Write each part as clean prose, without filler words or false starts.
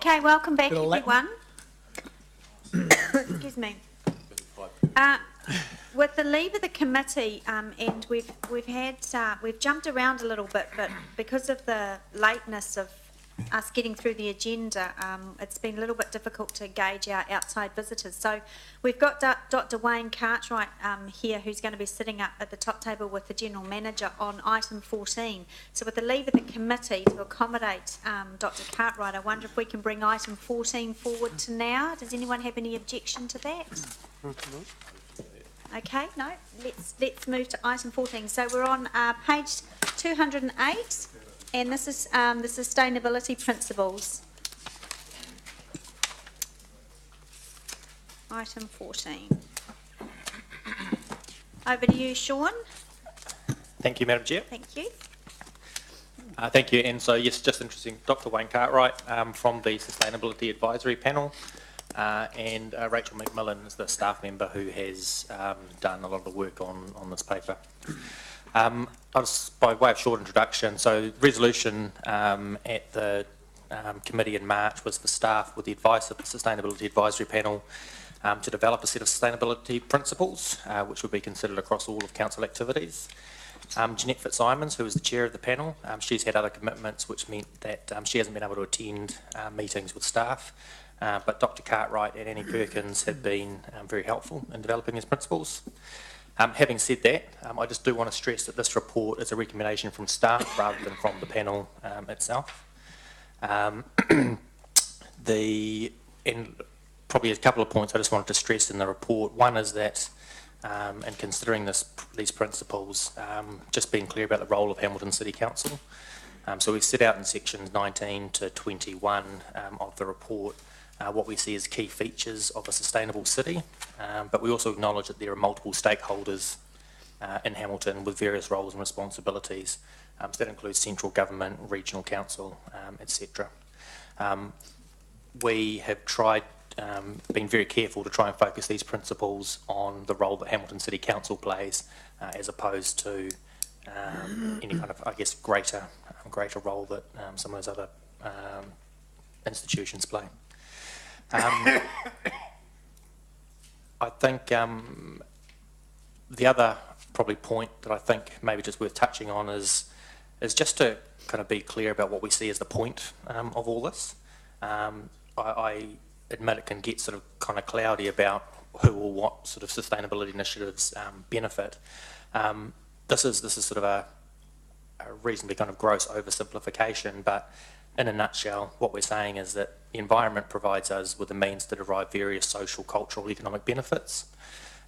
Okay, welcome back everyone. Excuse me. With the leave of the committee, and we've jumped around a little bit, but because of the lateness of us getting through the agenda, it's been a little bit difficult to gauge our outside visitors. So we've got Dr. Wayne Cartwright here, who's going to be sitting up at the top table with the General Manager on item 14. So with the leave of the committee to accommodate Dr. Cartwright, I wonder if we can bring item 14 forward to now. Does anyone have any objection to that? Okay, no, let's move to item 14. So we're on page 208. And this is the sustainability principles. Item 14. Over to you, Sean. Thank you, Madam Chair. Thank you. Thank you. And so, yes, just interesting, Dr. Wayne Cartwright from the Sustainability Advisory Panel, and Rachel McMillan is the staff member who has done a lot of the work on this paper. By way of short introduction, so resolution at the committee in March was for staff, with the advice of the Sustainability Advisory Panel, to develop a set of sustainability principles which would be considered across all of council activities. Jeanette Fitzsimons, who is the chair of the panel, she's had other commitments which meant that she hasn't been able to attend meetings with staff, but Dr. Cartwright and Annie Perkins have been very helpful in developing these principles. Having said that, I just do want to stress that this report is a recommendation from staff rather than from the panel itself. And probably a couple of points I just wanted to stress in the report. One is that in considering these principles, just being clear about the role of Hamilton City Council. So we've set out in sections 19 to 21 of the report what we see as key features of a sustainable city, but we also acknowledge that there are multiple stakeholders in Hamilton with various roles and responsibilities. So that includes central government, regional council, etc. We have tried, been very careful to try and focus these principles on the role that Hamilton City Council plays, as opposed to any kind of, I guess, greater role that some of those other institutions play. I think the other probably point that I think maybe just worth touching on is just to kind of be clear about what we see as the point of all this. I admit it can get sort of kind of cloudy about who or what sort of sustainability initiatives benefit. This is sort of a reasonably kind of gross oversimplification, but in a nutshell, what we're saying is that the environment provides us with the means to derive various social, cultural, economic benefits.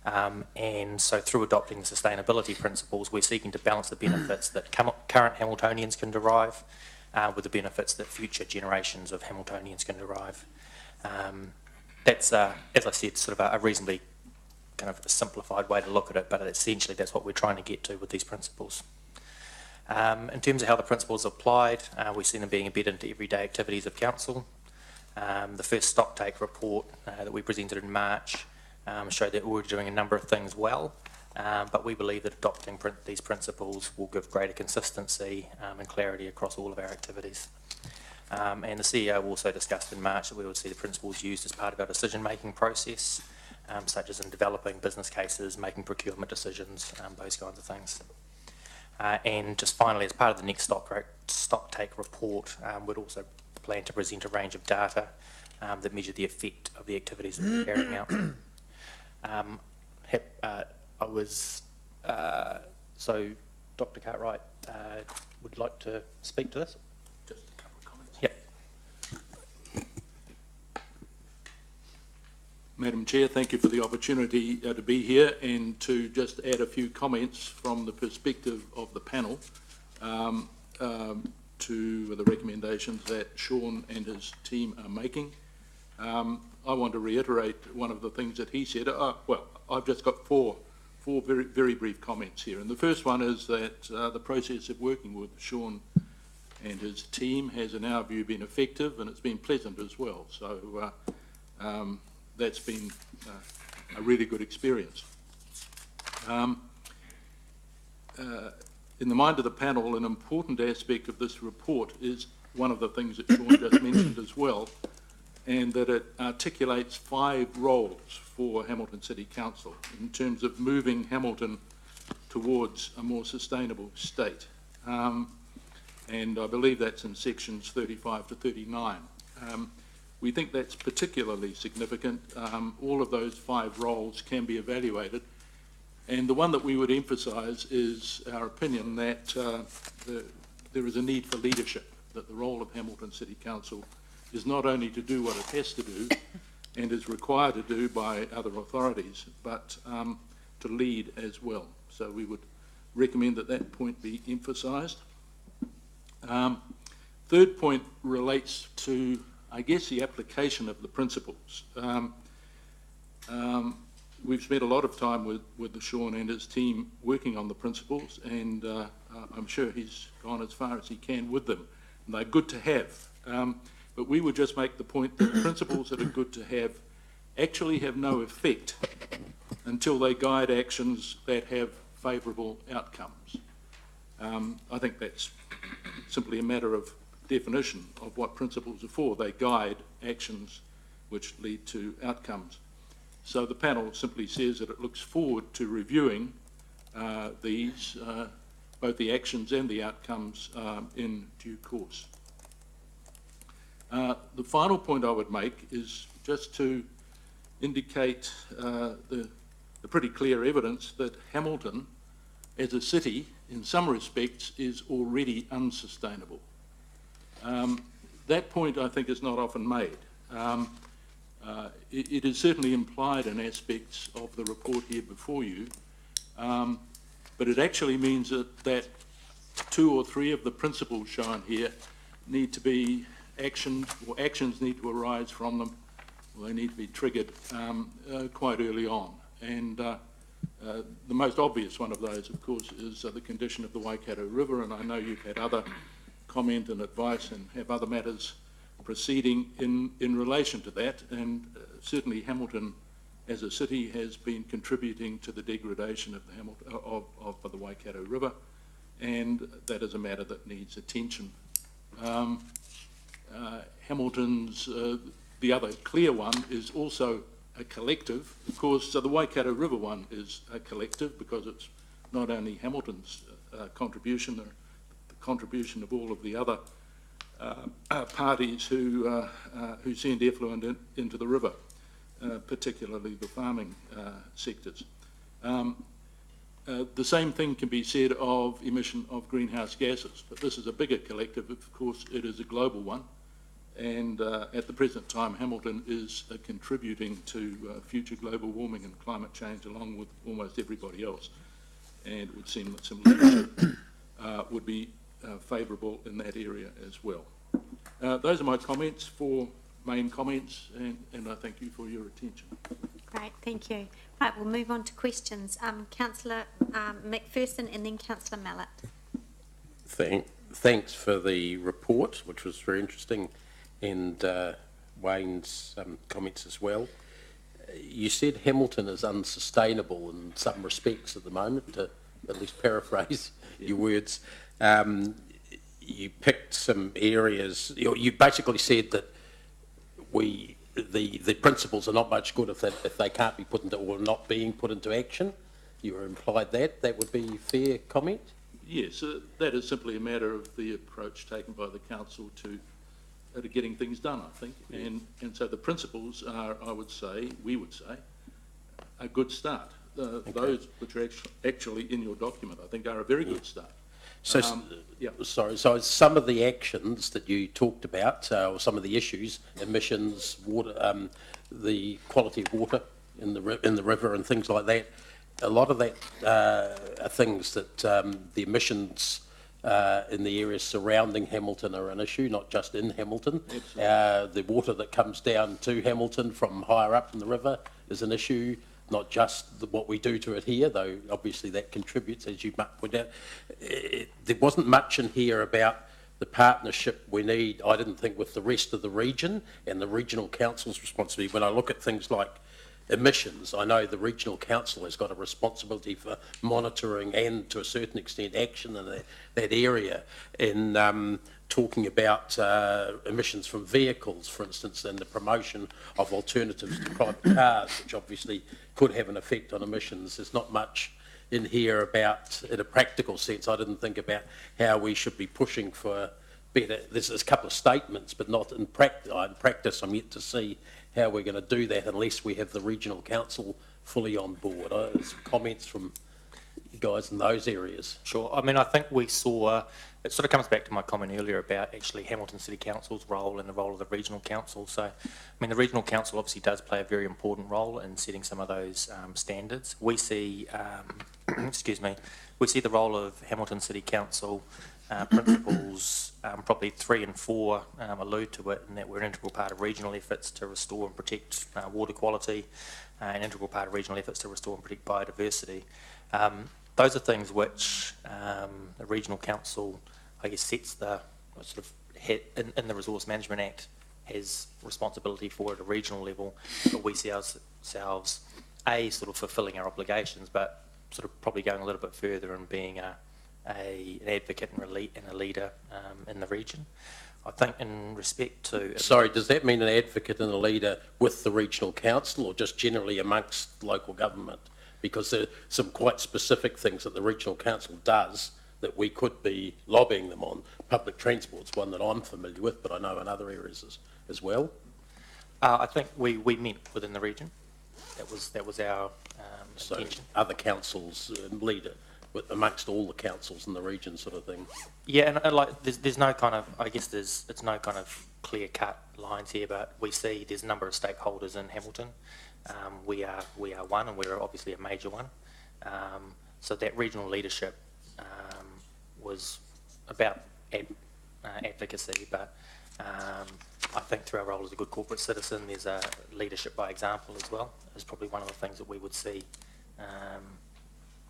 And so through adopting the sustainability principles, we're seeking to balance the benefits that current Hamiltonians can derive with the benefits that future generations of Hamiltonians can derive. That's, as I said, sort of a reasonably kind of a simplified way to look at it, but essentially that's what we're trying to get to with these principles. In terms of how the principles are applied, we see them being embedded into everyday activities of council. The first stocktake report that we presented in March showed that we're doing a number of things well, but we believe that adopting these principles will give greater consistency and clarity across all of our activities. And the CEO also discussed in March that we would see the principles used as part of our decision-making process, such as in developing business cases, making procurement decisions, those kinds of things. And just finally, as part of the next stocktake report, we'd also plan to present a range of data that measure the effect of the activities that we're carrying out. So Dr. Cartwright would like to speak to this. Just a couple of comments. Yep. Madam Chair, thank you for the opportunity to be here and to just add a few comments from the perspective of the panel to the recommendations that Sean and his team are making. I want to reiterate one of the things that he said. Well, I've just got four very, very brief comments here. And the first one is that the process of working with Sean and his team has, in our view, been effective, and it's been pleasant as well. So that's been a really good experience. In the mind of the panel, an important aspect of this report is one of the things that Sean just mentioned as well, and that it articulates 5 roles for Hamilton City Council in terms of moving Hamilton towards a more sustainable state. And I believe that's in sections 35 to 39. We think that's particularly significant. All of those 5 roles can be evaluated, and the one that we would emphasise is our opinion that there is a need for leadership, that the role of Hamilton City Council is not only to do what it has to do and is required to do by other authorities, but to lead as well. So we would recommend that that point be emphasised. Third point relates to, I guess, the application of the principles. We've spent a lot of time with Sean and his team working on the principles, and I'm sure he's gone as far as he can with them. And they're good to have. But we would just make the point that principles that are good to have actually have no effect until they guide actions that have favourable outcomes. I think that's simply a matter of definition of what principles are for. They guide actions which lead to outcomes. So the panel simply says that it looks forward to reviewing these, both the actions and the outcomes, in due course. The final point I would make is just to indicate the pretty clear evidence that Hamilton, as a city, in some respects, is already unsustainable. That point, I think, is not often made. It is certainly implied in aspects of the report here before you, but it actually means that 2 or 3 of the principles shown here need to be actioned, or actions need to arise from them, or they need to be triggered quite early on. And the most obvious one of those, of course, is the condition of the Waikato River, and I know you've had other comment and advice and have other matters proceeding in relation to that, and certainly Hamilton as a city has been contributing to the degradation of the Waikato River, and that is a matter that needs attention. Hamilton's, the other clear one, is also a collective. Of course, so the Waikato River one is a collective because it's not only Hamilton's contribution, the contribution of all of the other parties who send effluent into the river, particularly the farming sectors. The same thing can be said of emission of greenhouse gases, but this is a bigger collective. Of course, it is a global one, and at the present time, Hamilton is contributing to future global warming and climate change along with almost everybody else, and it would seem that some leadership would be favourable in that area as well. Those are my comments, 4 main comments, and I thank you for your attention. Great, thank you. Right, we'll move on to questions. Councillor McPherson and then Councillor Mallett. Thanks for the report, which was very interesting, and Wayne's comments as well. You said Hamilton is unsustainable in some respects at the moment, to at least paraphrase your words. You picked some areas, you basically said that the principles are not much good if they can't be put into, or not being put into action. You implied that would be a fair comment? Yes, that is simply a matter of the approach taken by the council to getting things done, I think. Yeah. And so the principles are, I would say, we would say, a good start. Okay. Those which are actually in your document, I think, are a very good start. So, yeah. Sorry, so some of the actions that you talked about, or some of the issues, emissions, water, the quality of water in the river and things like that, a lot of that are things that the emissions in the areas surrounding Hamilton are an issue, not just in Hamilton. The water that comes down to Hamilton from higher up in the river is an issue, not just what we do to it here, though obviously that contributes, as you pointed out. There wasn't much in here about the partnership we need, I didn't think, with the rest of the region and the regional council's responsibility. When I look at things like emissions, I know the regional council has got a responsibility for monitoring and, to a certain extent, action in that area. In talking about emissions from vehicles, for instance, and the promotion of alternatives to private cars, which obviously could have an effect on emissions. There's not much in here about, in a practical sense, I didn't think about how we should be pushing for better. There's a couple of statements, but not in practice. In practice, I'm yet to see how we're going to do that unless we have the regional council fully on board. Some comments from you guys in those areas. Sure. I mean, I think we saw, it sort of comes back to my comment earlier about actually Hamilton City Council's role and the role of the regional council. So, I mean, the regional council obviously does play a very important role in setting some of those standards. We see, excuse me, we see the role of Hamilton City Council principles, probably 3 and 4 allude to it, in that we're an integral part of regional efforts to restore and protect water quality, an integral part of regional efforts to restore and protect biodiversity. Those are things which the regional council, I guess, sets the sort of in the Resource Management Act has responsibility for at a regional level, but we see ourselves sort of fulfilling our obligations, but sort of probably going a little bit further and being an advocate and a leader in the region. I think in respect to... Sorry, does that mean an advocate and a leader with the regional council, or just generally amongst local government? Because there are some quite specific things that the regional council does that we could be lobbying them on. Public transport's one that I'm familiar with, but I know in other areas as well. I think we meant within the region. That was our intention. So other councils lead it amongst all the councils in the region, sort of thing. Yeah, and like there's no kind of, I guess it's no kind of clear cut lines here, but we see there's a number of stakeholders in Hamilton. We are one, and we're obviously a major one. So that regional leadership was about advocacy, but I think through our role as a good corporate citizen, there's a leadership by example as well. Is probably one of the things that we would see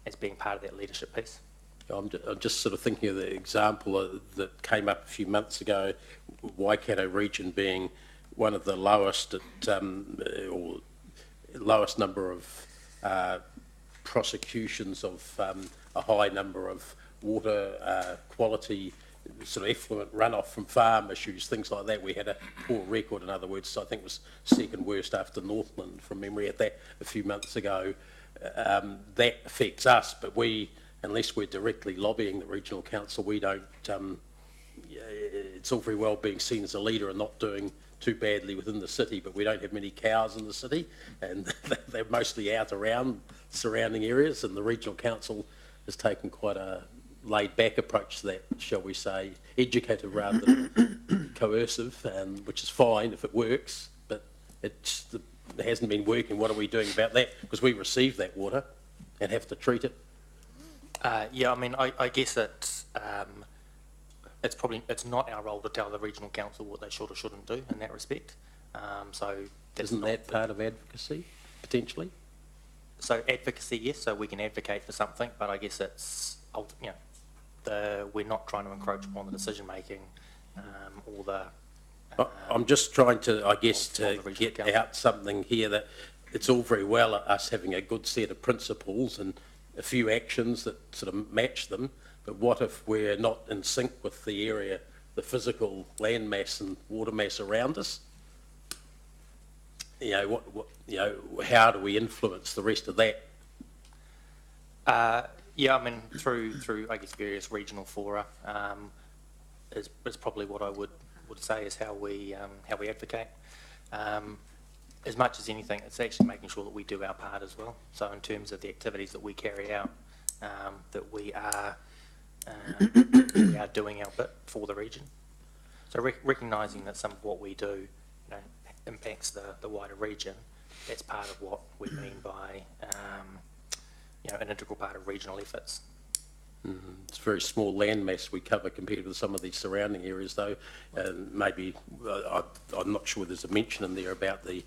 as being part of that leadership piece. I'm just sort of thinking of the example that came up a few months ago, Waikato region being one of the lowest at, or lowest number of prosecutions of a high number of water quality, sort of effluent runoff from farm issues, things like that. We had a poor record, in other words. So I think it was second worst after Northland, from memory, at that a few months ago. That affects us, but we, unless we're directly lobbying the regional council, we don't, it's all very well being seen as a leader and not doing too badly within the city, but we don't have many cows in the city, and they're mostly out around surrounding areas, and the regional council has taken quite a laid-back approach to that, shall we say, educative rather than coercive, which is fine if it works, but it hasn't been working. What are we doing about that? Because we receive that water and have to treat it. Yeah, I mean, I guess it's not our role to tell the regional council what they should or shouldn't do in that respect. So isn't that part of advocacy potentially? So advocacy, yes. So we can advocate for something, but I guess it's we're not trying to encroach upon the decision making or the. I'm just trying to, I guess, to get out something here that it's all very well us having a good set of principles and a few actions that sort of match them, but what if we're not in sync with the area, the physical land mass and water mass around us? How do we influence the rest of that? Yeah, I mean, through I guess various regional fora is probably what I would say is how we advocate. As much as anything, it's actually making sure that we do our part as well. So in terms of the activities that we carry out, that we are doing our bit for the region. So recognising that some of what we do, impacts the wider region. That's part of what we mean by an integral part of regional efforts. It's a very small landmass we cover compared with some of the surrounding areas, though. And maybe, I'm not sure there's a mention in there about the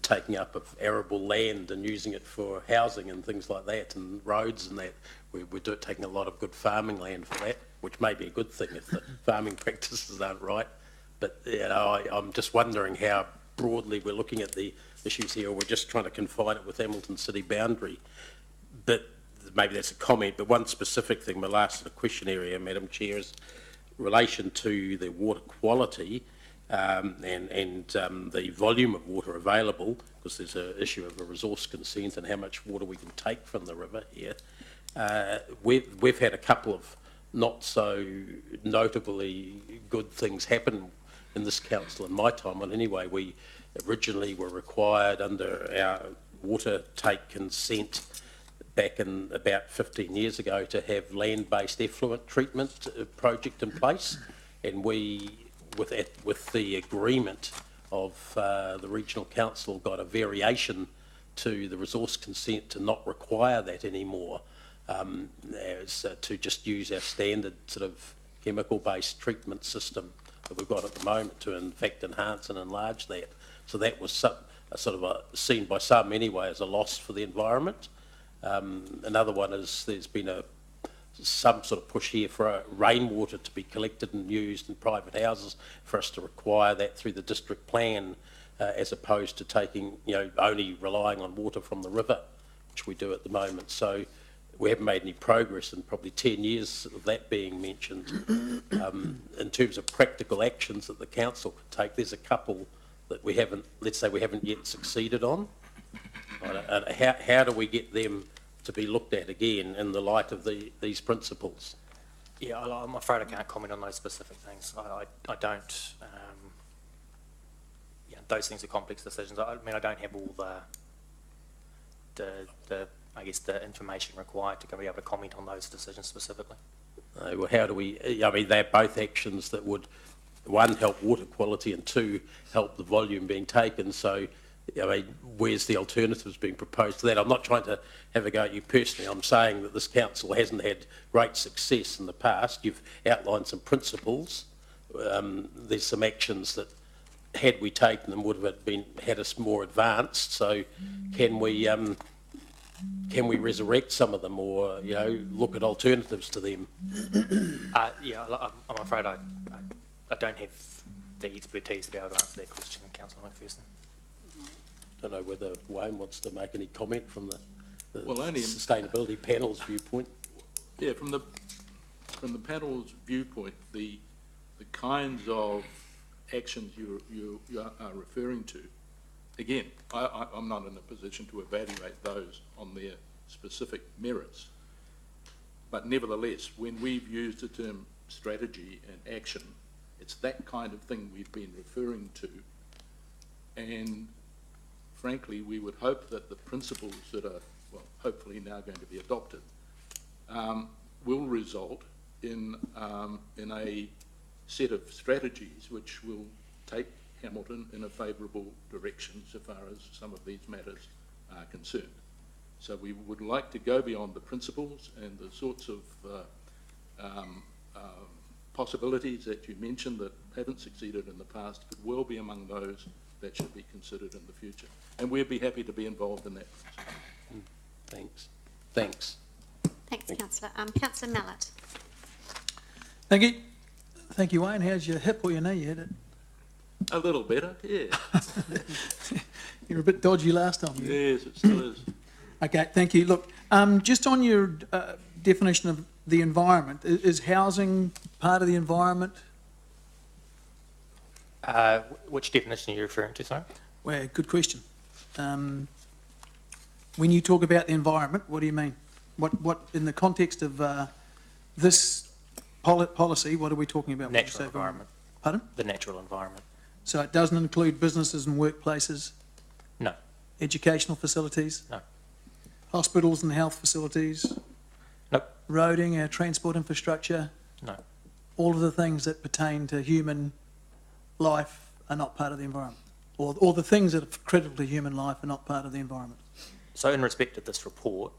taking up of arable land and using it for housing and things like that, and roads and that. We're taking a lot of good farming land for that, which may be a good thing if the farming practices aren't right. But I'm just wondering how broadly we're looking at the issues here, or we're just trying to confine it with Hamilton city boundary. But maybe that's a comment, but one specific thing, my last question area, Madam Chair, is in relation to the water quality and the volume of water available, because there's an issue of a resource consent and how much water we can take from the river here. We've had a couple of not so notably good things happen in this council in my time. Well, anyway, we originally were required under our water take consent back in about 15 years ago to have land-based effluent treatment project in place, and we, with the agreement of the regional council, got a variation to the resource consent to not require that anymore, to just use our standard sort of chemical-based treatment system that we've got at the moment to in fact enhance and enlarge that. So that was seen by some anyway as a loss for the environment. Another one is there's been some sort of push here for rainwater to be collected and used in private houses, for us to require that through the district plan, as opposed to taking, only relying on water from the river, which we do at the moment. So we haven't made any progress in probably 10 years of that being mentioned. In terms of practical actions that the council could take, there's a couple that we haven't yet succeeded on. And how do we get them to be looked at again in the light of these principles? Yeah, I'm afraid I can't comment on those specific things. I don't. Those things are complex decisions. I mean, I don't have all the information required to be able to comment on those decisions specifically. Well, how do we? I mean, they're both actions that would, one, help water quality, and two, help the volume being taken. So, I mean, where's the alternatives being proposed to that? I'm not trying to have a go at you personally. I'm saying that this council hasn't had great success in the past. You've outlined some principles. There's some actions that, had we taken them, would have had us more advanced. So, can we resurrect some of them, or look at alternatives to them? I'm afraid I don't have the expertise to be able to answer that question, Councillor McPherson. I don't know whether Wayne wants to make any comment from the only sustainability panel's viewpoint. Yeah, from the panel's viewpoint, the kinds of actions you are referring to, again, I'm not in a position to evaluate those on their specific merits, but nevertheless, when we've used the term strategy and action, it's that kind of thing we've been referring to, and frankly, we would hope that the principles that are, well, hopefully now going to be adopted, will result in a set of strategies which will take Hamilton in a favourable direction so far as some of these matters are concerned. So we would like to go beyond the principles, and the sorts of possibilities that you mentioned that haven't succeeded in the past could well be among those that should be considered in the future. And we'd be happy to be involved in that. Thanks. Thanks, Councillor. Councillor Mallett. Thank you. Thank you, Wayne. How's your hip or your knee? You had it? A little better, yeah. You were a bit dodgy last time. Yes, it still is. Okay, thank you. Look, just on your definition of the environment, is housing part of the environment? Which definition are you referring to, sorry? Well, good question. When you talk about the environment, what do you mean? What in the context of this policy, what are we talking about? Natural environment. Pardon? The natural environment. So it doesn't include businesses and workplaces? No. Educational facilities? No. Hospitals and health facilities? Nope. Roading, transport infrastructure? No. All of the things that pertain to human life are not part of the environment? Or the things that are critical to human life are not part of the environment? So in respect of this report,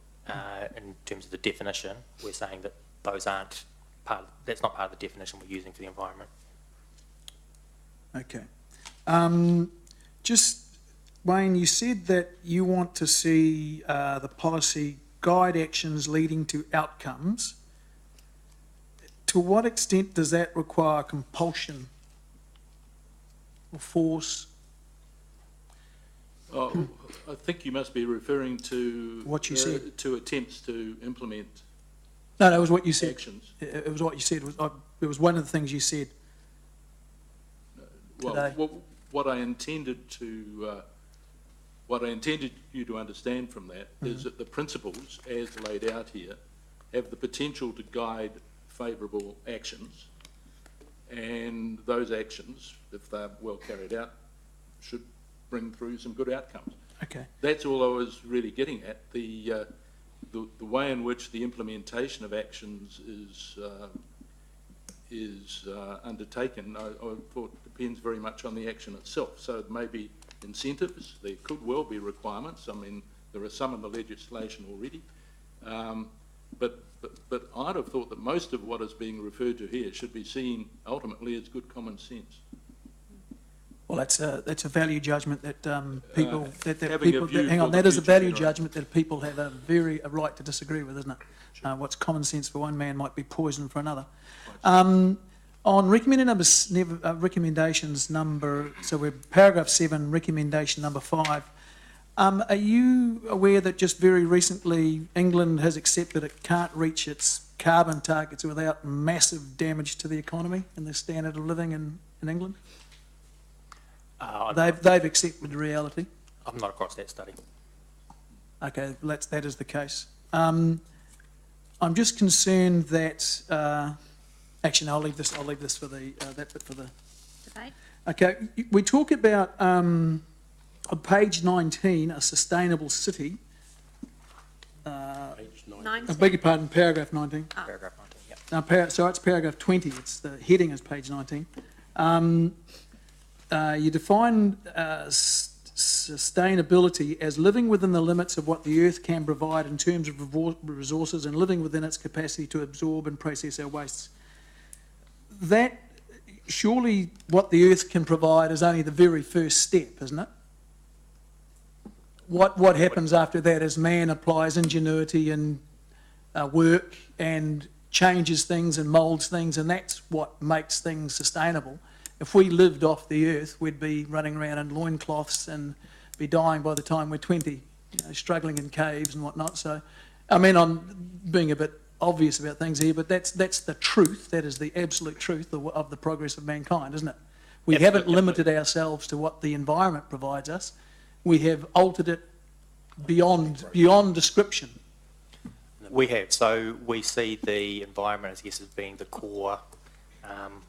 in terms of the definition, we're saying that those aren't that's not part of the definition we're using for the environment. Okay. Just, Wayne, you said that you want to see the policy guide actions leading to outcomes. To what extent does that require compulsion or force? Oh, I think you must be referring to What you said. to attempts to implement No, that was what you said. actions. It was what you said. It was one of the things you said. Well, Today. what I intended you to understand from that is that the principles, as laid out here, have the potential to guide favourable actions, and those actions, if they're well carried out, should bring through some good outcomes. Okay. That's all I was really getting at. The way in which the implementation of actions is undertaken, I thought depends very much on the action itself. So it may be incentives, there could well be requirements. I mean, there are some in the legislation already. But I'd have thought that most of what is being referred to here should be seen ultimately as good common sense. Well, that's a value judgment that people having a view hang for on. the That is a future value generation. judgment that people have a right to disagree with, isn't it? What's common sense for one man might be poison for another. On recommendations number, so we're paragraph 7, recommendation number 5. Are you aware that just very recently England has accepted it can't reach its carbon targets without massive damage to the economy and the standard of living in England? They've accepted the reality. I'm not across that study. Okay, that is the case. I'm just concerned that. Actually, no, I'll leave this for the that bit for the Debate. Okay, we talk about on page 19 a sustainable city. Page 9. I beg your pardon, paragraph 19. Paragraph 19, yeah. So it's paragraph 20. It's the heading is page 19. You define sustainability as living within the limits of what the earth can provide in terms of resources and living within its capacity to absorb and process our wastes. That, surely what the earth can provide is only the very first step, isn't it? What happens after that is man applies ingenuity and work and changes things and moulds things, and that's what makes things sustainable. If we lived off the earth, we'd be running around in loincloths and be dying by the time we're 20, struggling in caves and whatnot. So, I mean, I'm being a bit obvious about things here, but that's the truth. That is the absolute truth of the progress of mankind, isn't it? We haven't limited ourselves to what the environment provides us. We have altered it beyond description. We have. So we see the environment, I guess, as being the core,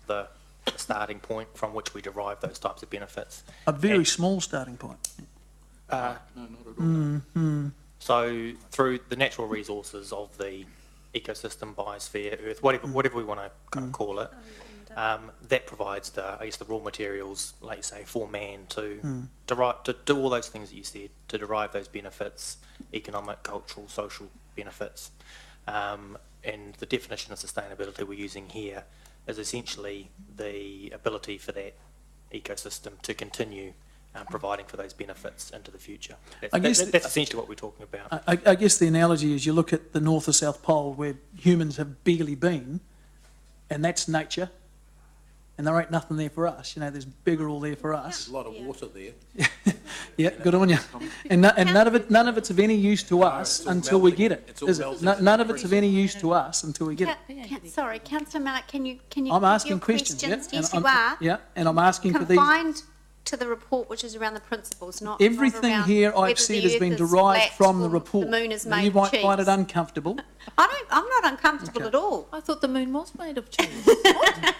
the starting point from which we derive those types of benefits. A very small starting point. No, not at all. So through the natural resources of the ecosystem, biosphere, earth, whatever we want to kind of call it, that provides the raw materials, like you say, for man to do all those things that you said, to derive those benefits, economic, cultural, social benefits. And the definition of sustainability we're using here is essentially the ability for that ecosystem to continue providing for those benefits into the future. That's essentially what we're talking about. I guess the analogy is you look at the North or South Pole where humans have barely been, and that's nature, and there ain't nothing there for us. There's bigger all there for us. There's a lot of water there. Yeah, good on you. And none of it's of any use to us until we get it. It's all Is it? melting. None of it's of any use to us until we get it. Sorry, Councillor Mallett, can you I'm asking your questions. questions? Yeah, Yes, you are. Yeah, and I'm asking for these. Confined to the report, which is around the principles, not Everything around here whether I've said the has been earth is derived flat from the or report. The moon is Now, made you of might cheese. find it uncomfortable. I'm not uncomfortable Okay. at all. I thought the moon was made of cheese. What?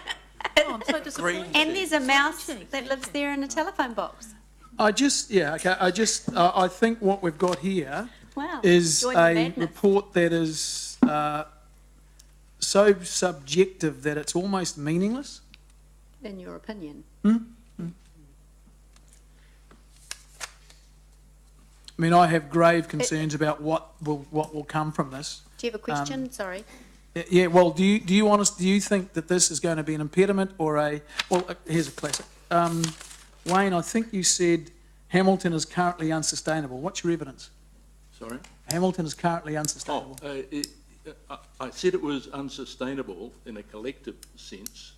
Oh, I'm so disappointed. And there's a mouse that lives there in a telephone box. I think what we've got here Wow. is Join the a madness. report that is so subjective that it's almost meaningless. In your opinion. I mean, I have grave concerns about what will come from this. Do you have a question? Sorry. Yeah, well, do you think that this is going to be an impediment or here's a classic. Wayne, I think you said Hamilton is currently unsustainable. What's your evidence? Sorry? Hamilton is currently unsustainable. I said it was unsustainable in a collective sense.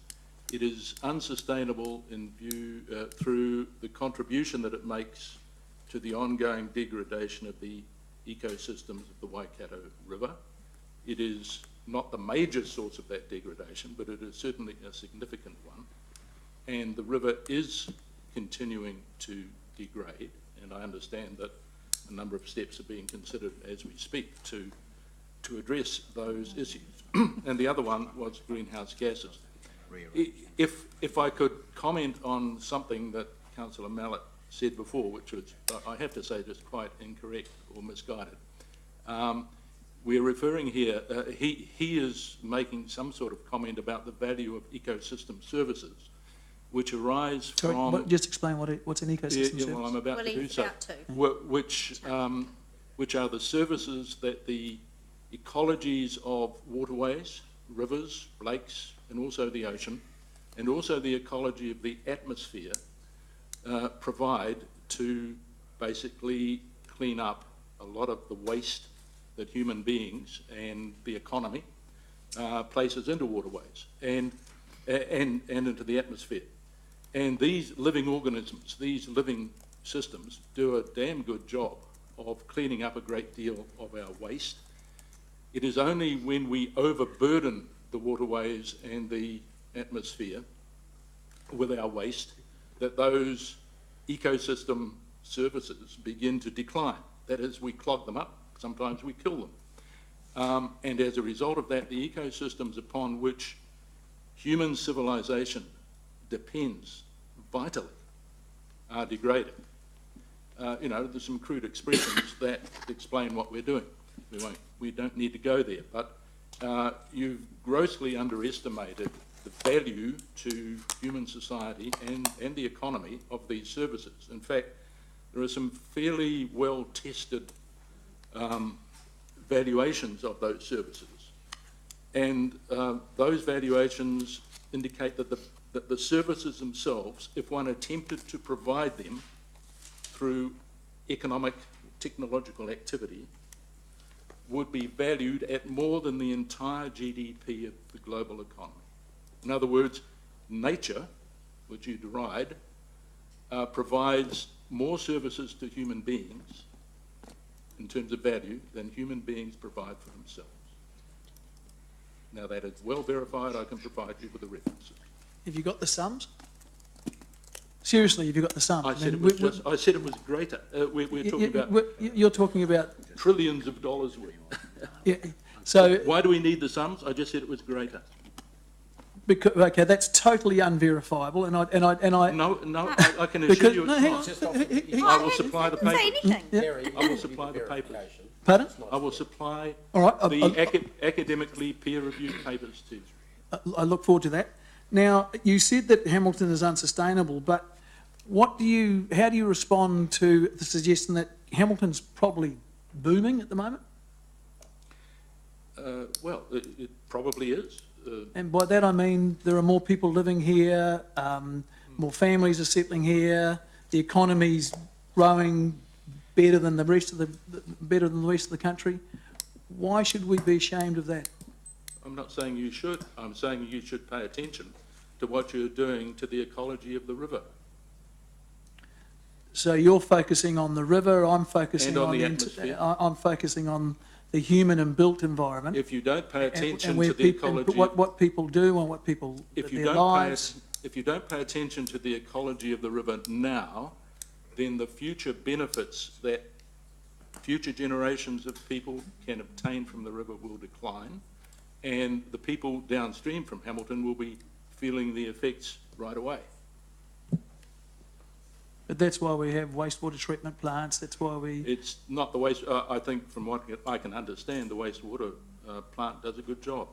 It is unsustainable in view through the contribution that it makes to the ongoing degradation of the ecosystems of the Waikato River. It is not the major source of that degradation, but it is certainly a significant one. And the river is continuing to degrade, and I understand that a number of steps are being considered as we speak to address those issues. And the other one was greenhouse gases. If I could comment on something that Councillor Mallett said before, which was, I have to say, just quite incorrect or misguided. We're referring here, he is making some sort of comment about the value of ecosystem services, which arise Sorry, from... just explain what's an ecosystem service. Well, I'm about Well, to do he's so. about to. Which are the services that the ecologies of waterways, rivers, lakes, and also the ocean, and also the ecology of the atmosphere provide to basically clean up a lot of the waste that human beings and the economy places into waterways and into the atmosphere. And these living organisms, these living systems, do a damn good job of cleaning up a great deal of our waste. It is only when we overburden the waterways and the atmosphere with our waste that those ecosystem services begin to decline. That is, we clog them up, sometimes we kill them. And as a result of that, the ecosystems upon which human civilization depends vitally are degraded. There's some crude expressions that explain what we're doing. We don't need to go there, but you've grossly underestimated the value to human society and the economy of these services. In fact, there are some fairly well-tested valuations of those services. And those valuations indicate that the services themselves, if one attempted to provide them through economic, technological activity, would be valued at more than the entire GDP of the global economy. In other words, nature, which you deride, provides more services to human beings in terms of value than human beings provide for themselves. Now that is well verified. I can provide you with the references. Have you got the sums? Seriously, have you got the sums? I said it was greater. We're talking about... You're talking about... trillions of dollars worth. Yeah, so... Why do we need the sums? I just said it was greater. Because, okay, that's totally unverifiable, and I. No, I can assure you it's not. I will supply the Say papers. anything. I will supply the papers. Pardon? I will supply All right, the academically peer-reviewed papers to you. I look forward to that. Now, you said that Hamilton is unsustainable, but how do you respond to the suggestion that Hamilton's probably booming at the moment? Well, it probably is. And by that I mean there are more people living here, more families are settling here, the economy's growing better than the rest of the country. Why should we be ashamed of that? I'm not saying you should. I'm saying you should pay attention to what you're doing to the ecology of the river. So you're focusing on the river. I'm focusing on the atmosphere. I'm focusing on the human and built environment. If you don't pay attention and to the ecology, what people do and what people their lives. If you don't pay attention to the ecology of the river now, then the future benefits that future generations of people can obtain from the river will decline, and the people downstream from Hamilton will be feeling the effects right away. But that's why we have wastewater treatment plants. That's why we... It's not the waste... I think from what I can understand, the wastewater plant does a good job.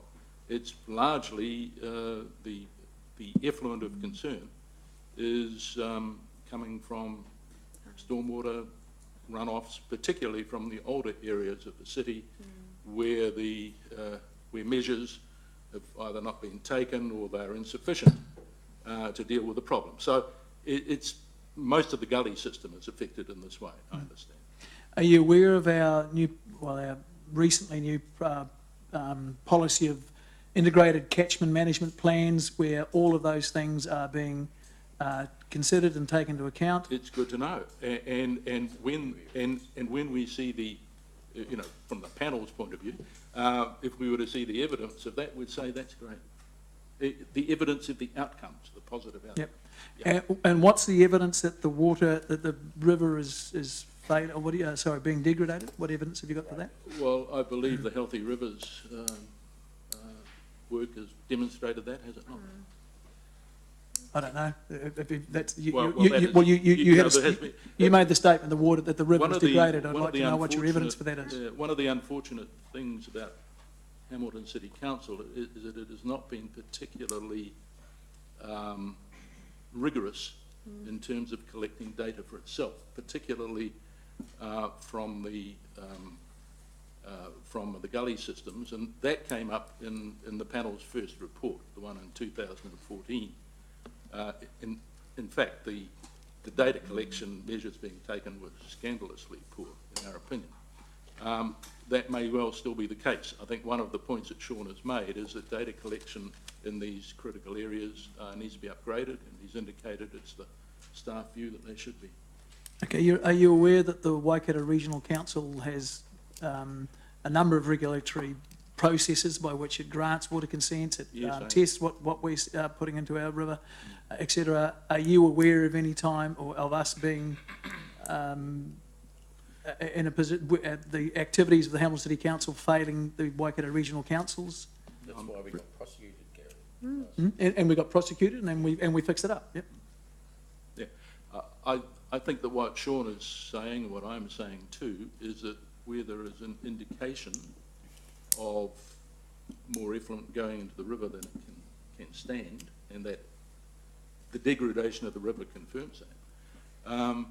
It's largely the effluent of concern is coming from stormwater runoffs, particularly from the older areas of the city where where measures have either not been taken or they're insufficient to deal with the problem. So it's most of the gully system is affected in this way, I understand. Are you aware of our recently new policy of integrated catchment management plans where all of those things are being considered and taken into account? It's good to know. And when we see the, from the panel's point of view, if we were to see the evidence of that, we'd say that's great. The evidence of the outcomes, the positive outcomes. Yep. And what's the evidence that the water, that the river is being degraded? What evidence have you got for that? Well, I believe the Healthy Rivers work has demonstrated that, has it not? I don't know. You made the statement that the river was degraded. I'd like to know what your evidence for that is. One of the unfortunate things about Hamilton City Council is that it has not been particularly rigorous in terms of collecting data for itself, particularly from the gully systems, and that came up in the panel's first report, the one in 2014. In fact, the data collection measures being taken were scandalously poor, in our opinion. That may well still be the case. I think one of the points that Sean has made is that data collection in these critical areas needs to be upgraded, and he's indicated it's the staff view that they should be. Okay, are you aware that the Waikato Regional Council has a number of regulatory processes by which it grants water consents, it tests what we're putting into our river, etc. Are you aware of any time or of us being in a position, the activities of the Hamilton City Council failing the Waikato Regional Councils? That's why we got prosecuted, Gary. And we got prosecuted and we fixed it up. Yep. Yeah, I think that what Sean is saying, and what I'm saying too, is that where there is an indication of more effluent going into the river than it can stand, and that the degradation of the river confirms that,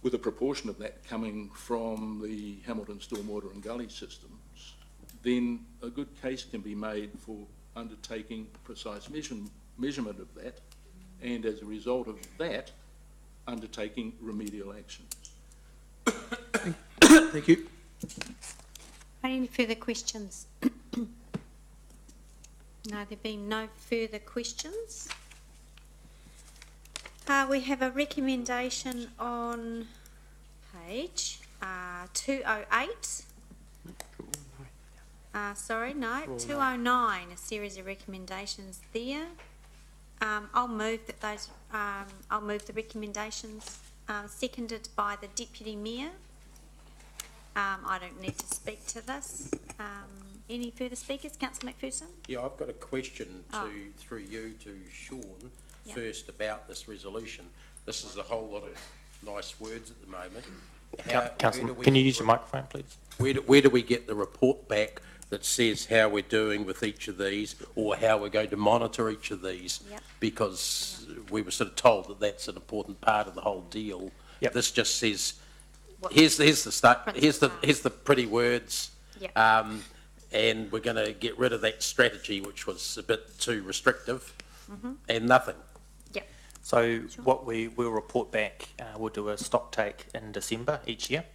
with a proportion of that coming from the Hamilton stormwater and gully systems, then a good case can be made for undertaking precise measurement of that, and as a result of that, undertaking remedial actions. Thank you. Any further questions? No, there being no further questions. We have a recommendation on page 208. 209, a series of recommendations there. I'll move the recommendations, seconded by the Deputy Mayor. I don't need to speak to this. Any further speakers? Councillor McPherson? Yeah, I've got a question through you to Sean first about this resolution. This is a whole lot of nice words at the moment. Councillor, can you use your microphone, please? Where do we get the report back that says how we're doing with each of these, or how we're going to monitor each of these? Yep. Because we were sort of told that that's an important part of the whole deal. Yep. This just says, here's the start, here's the pretty words, Yep. and we're going to get rid of that strategy which was a bit too restrictive, and nothing. Yep. So what we will report back, we'll do a stock take in December each year,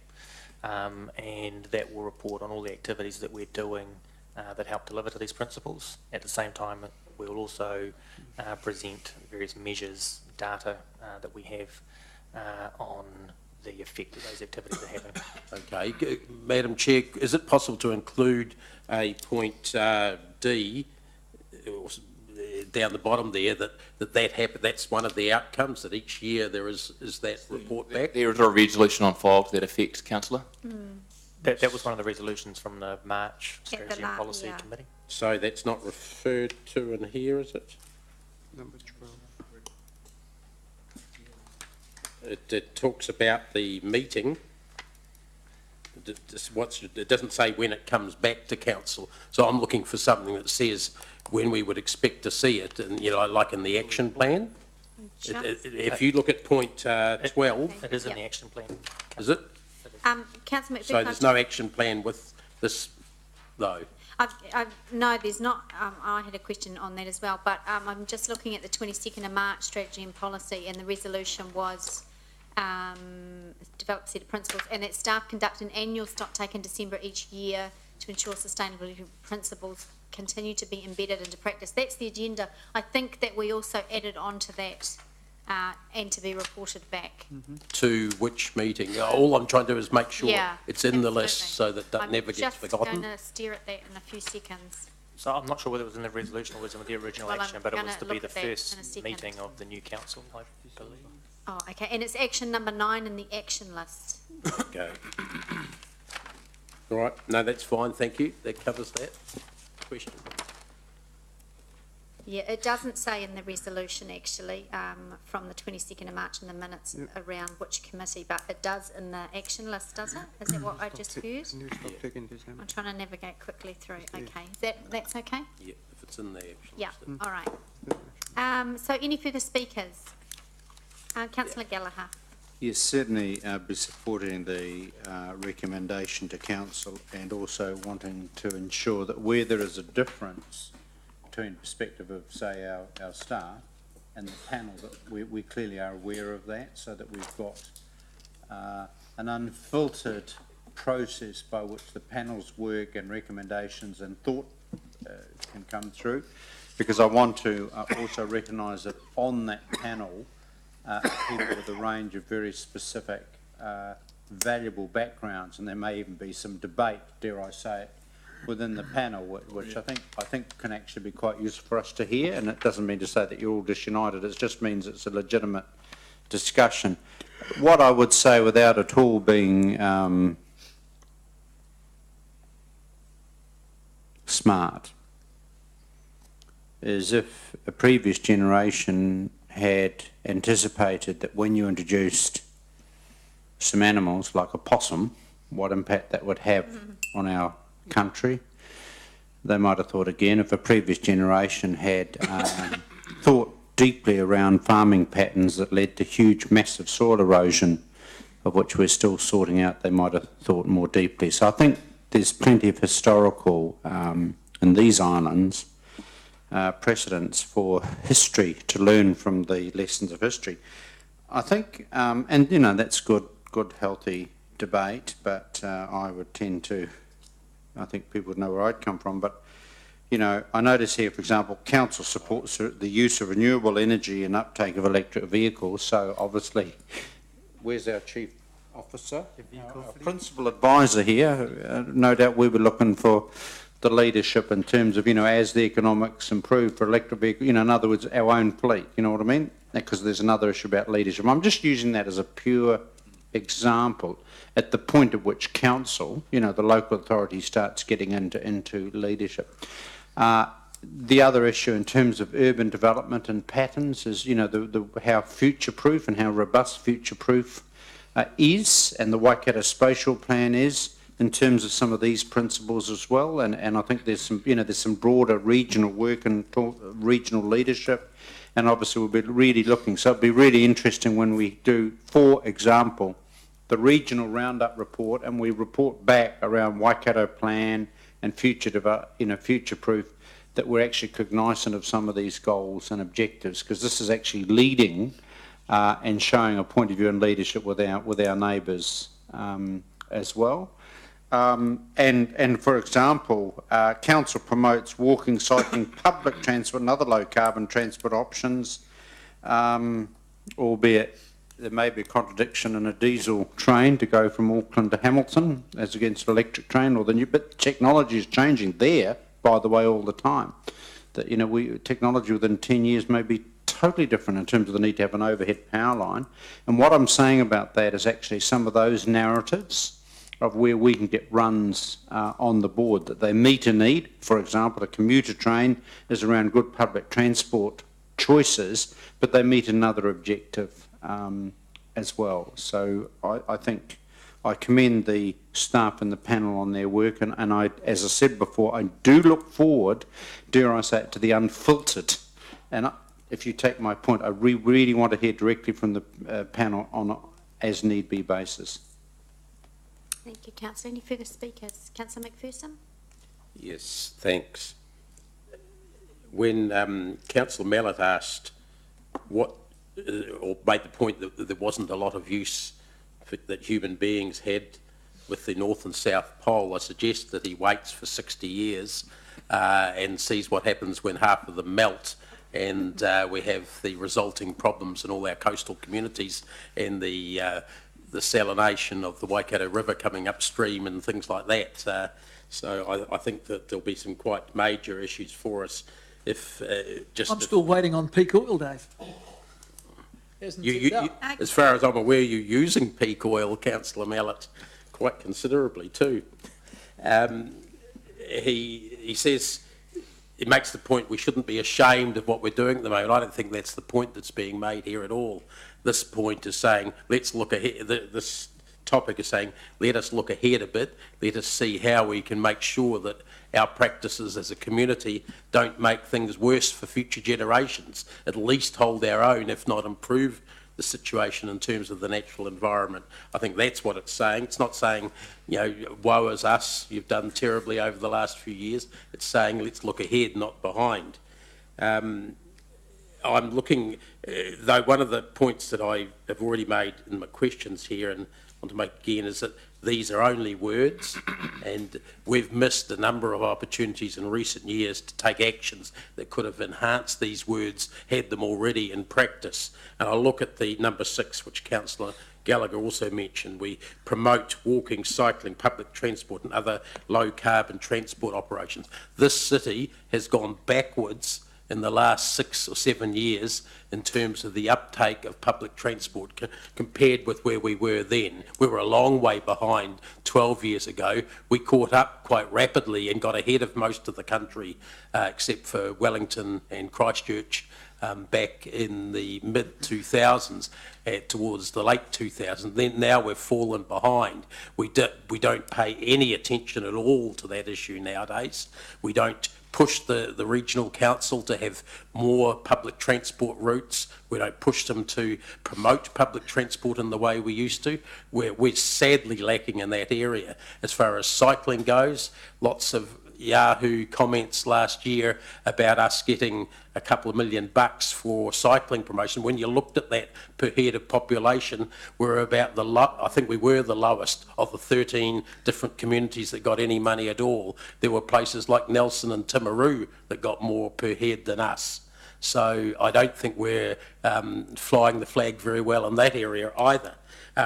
and that will report on all the activities that we're doing that help deliver to these principles. At the same time, we will also present various measures, data that we have on the effect that those activities are having. Okay, Madam Chair, is it possible to include a point D down the bottom there that happened? That's one of the outcomes, that each year there is that report back. There is a resolution on file to that effect, Councillor. That was one of the resolutions from the March Strategy and Policy Committee. So that's not referred to in here, is it? Number 12. It talks about the meeting. It doesn't say when it comes back to council. So I'm looking for something that says when we would expect to see it, and like in the action plan. If you look at point 12, It is in the action plan. is it? Councillor McPherson. So there's no action plan with this, though. No, there's not. I had a question on that as well, but I'm just looking at the 22nd of March strategy and policy, and the resolution was develop a set of principles, and that staff conduct an annual stock take in December each year to ensure sustainability principles continue to be embedded into practice. That's the agenda. I think that we also added on to that and to be reported back. To which meeting? All I'm trying to do is make sure Yeah, it's in the list absolutely. so that that never gets forgotten. I'm just going to stare at that in a few seconds. So I'm not sure whether it was in the resolution or was in the original Well, I'm action, but it was gonna to be look the at that in a first second. meeting of the new council, I believe. Oh, okay, and it's action number 9 in the action list. Okay. All right, no, that's fine, thank you. That covers that. Question? Yeah, it doesn't say in the resolution actually, from the 22nd of March in the minutes around which committee, but it does in the action list, does it? Is that what I just heard? I'm trying to navigate quickly through. Okay, that's okay? Yeah, if it's in there, actually. Yeah, all right. So any further speakers? Councillor Gallagher. Yes, certainly be supporting the recommendation to council, and also wanting to ensure that where there is a difference between perspective of, say, our staff and the panel, that we clearly are aware of that, so that we've got an unfiltered process by which the panel's work and recommendations and thought can come through. Because I want to also recognise that on that panel people with a range of very specific valuable backgrounds, and there may even be some debate, dare I say it, within the panel, which I think can actually be quite useful for us to hear. And it doesn't mean to say that you're all disunited, it just means it's a legitimate discussion. What I would say, without at all being smart, is if a previous generation had anticipated that when you introduced some animals like a possum, what impact that would have on our country. They might have thought again. If a previous generation had thought deeply around farming patterns that led to huge, massive soil erosion, of which we're still sorting out, they might have thought more deeply. So I think there's plenty of historical, in these islands, precedents for history, to learn from the lessons of history. I think, and you know, that's good, healthy debate, but I would tend to, I think people would know where I'd come from, but you know, I notice here, for example, council supports the use of renewable energy and uptake of electric vehicles. So obviously, where's our chief officer? Our principal advisor here. No doubt we were looking for the leadership in terms of, you know, as the economics improve for electric vehicles, you know, in other words, our own fleet, you know what I mean? Because there's another issue about leadership. I'm just using that as a pure example at the point at which council, you know, the local authority starts getting into leadership. The other issue in terms of urban development and patterns is, you know, how future-proof and how robust future-proof is, and the Waikato Spatial Plan is, in terms of some of these principles as well. And I think there's some, you know, there's some broader regional work and regional leadership, and obviously we'll be really looking. So it'll be really interesting when we do, for example, the regional roundup report, and we report back around Waikato Plan and future-proof, that we're actually cognizant of some of these goals and objectives, because this is actually leading and showing a point of view and leadership with our neighbours as well. And for example, council promotes walking, cycling, public transport and other low carbon transport options, albeit there may be a contradiction in a diesel train to go from Auckland to Hamilton as against an electric train, or the new, but technology is changing there, by the way, all the time. That, you know, technology within 10 years may be totally different in terms of the need to have an overhead power line. And what I'm saying about that is actually some of those narratives of where we can get runs on the board, that they meet a need. For example, a commuter train is around good public transport choices, but they meet another objective as well. So I think I commend the staff and the panel on their work, and I, as I said before, I do look forward, dare I say it, to the unfiltered. And if you take my point, I really want to hear directly from the panel on an as need be basis. Thank you, Councillor. Any further speakers? Councillor McPherson? Yes, thanks. When Councillor Mallett asked what, or made the point that there wasn't a lot of use that human beings had with the North and South Pole, I suggest that he waits for 60 years and sees what happens when half of them melt, and we have the resulting problems in all our coastal communities and the salination of the Waikato River coming upstream and things like that. So I think that there'll be some quite major issues for us if I'm still waiting on peak oil, Dave. Hasn't ticked up. as far as I'm aware, you're using peak oil, Councillor Mallett, quite considerably too. He says, he makes the point we shouldn't be ashamed of what we're doing at the moment. I don't think that's the point that's being made here at all. This point is saying, let's look ahead. This topic is saying, let us look ahead a bit. Let us see how we can make sure that our practices as a community don't make things worse for future generations. At least hold our own, if not improve the situation in terms of the natural environment. I think that's what it's saying. It's not saying, you know, woe is us, you've done terribly over the last few years. It's saying let's look ahead, not behind. I'm looking, though one of the points that I have already made in my questions here and want to make again is that these are only words, and we've missed a number of opportunities in recent years to take actions that could have enhanced these words, had them already in practice. And I look at the number 6, which Councillor Gallagher also mentioned. We promote walking, cycling, public transport and other low carbon transport operations. This city has gone backwards in the last 6 or 7 years in terms of the uptake of public transport compared with where we were then. We were a long way behind 12 years ago. We caught up quite rapidly and got ahead of most of the country, except for Wellington and Christchurch back in the mid-2000s towards the late 2000s. Then now we've fallen behind. We don't pay any attention at all to that issue nowadays. We don't push the regional council to have more public transport routes. We don't push them to promote public transport in the way we used to. We're sadly lacking in that area. As far as cycling goes, lots of Yahoo comments last year about us getting a couple of $1 million for cycling promotion. When you looked at that per head of population, we're about I think we were the lowest of the 13 different communities that got any money at all. There were places like Nelson and Timaru that got more per head than us. So I don't think we're flying the flag very well in that area either.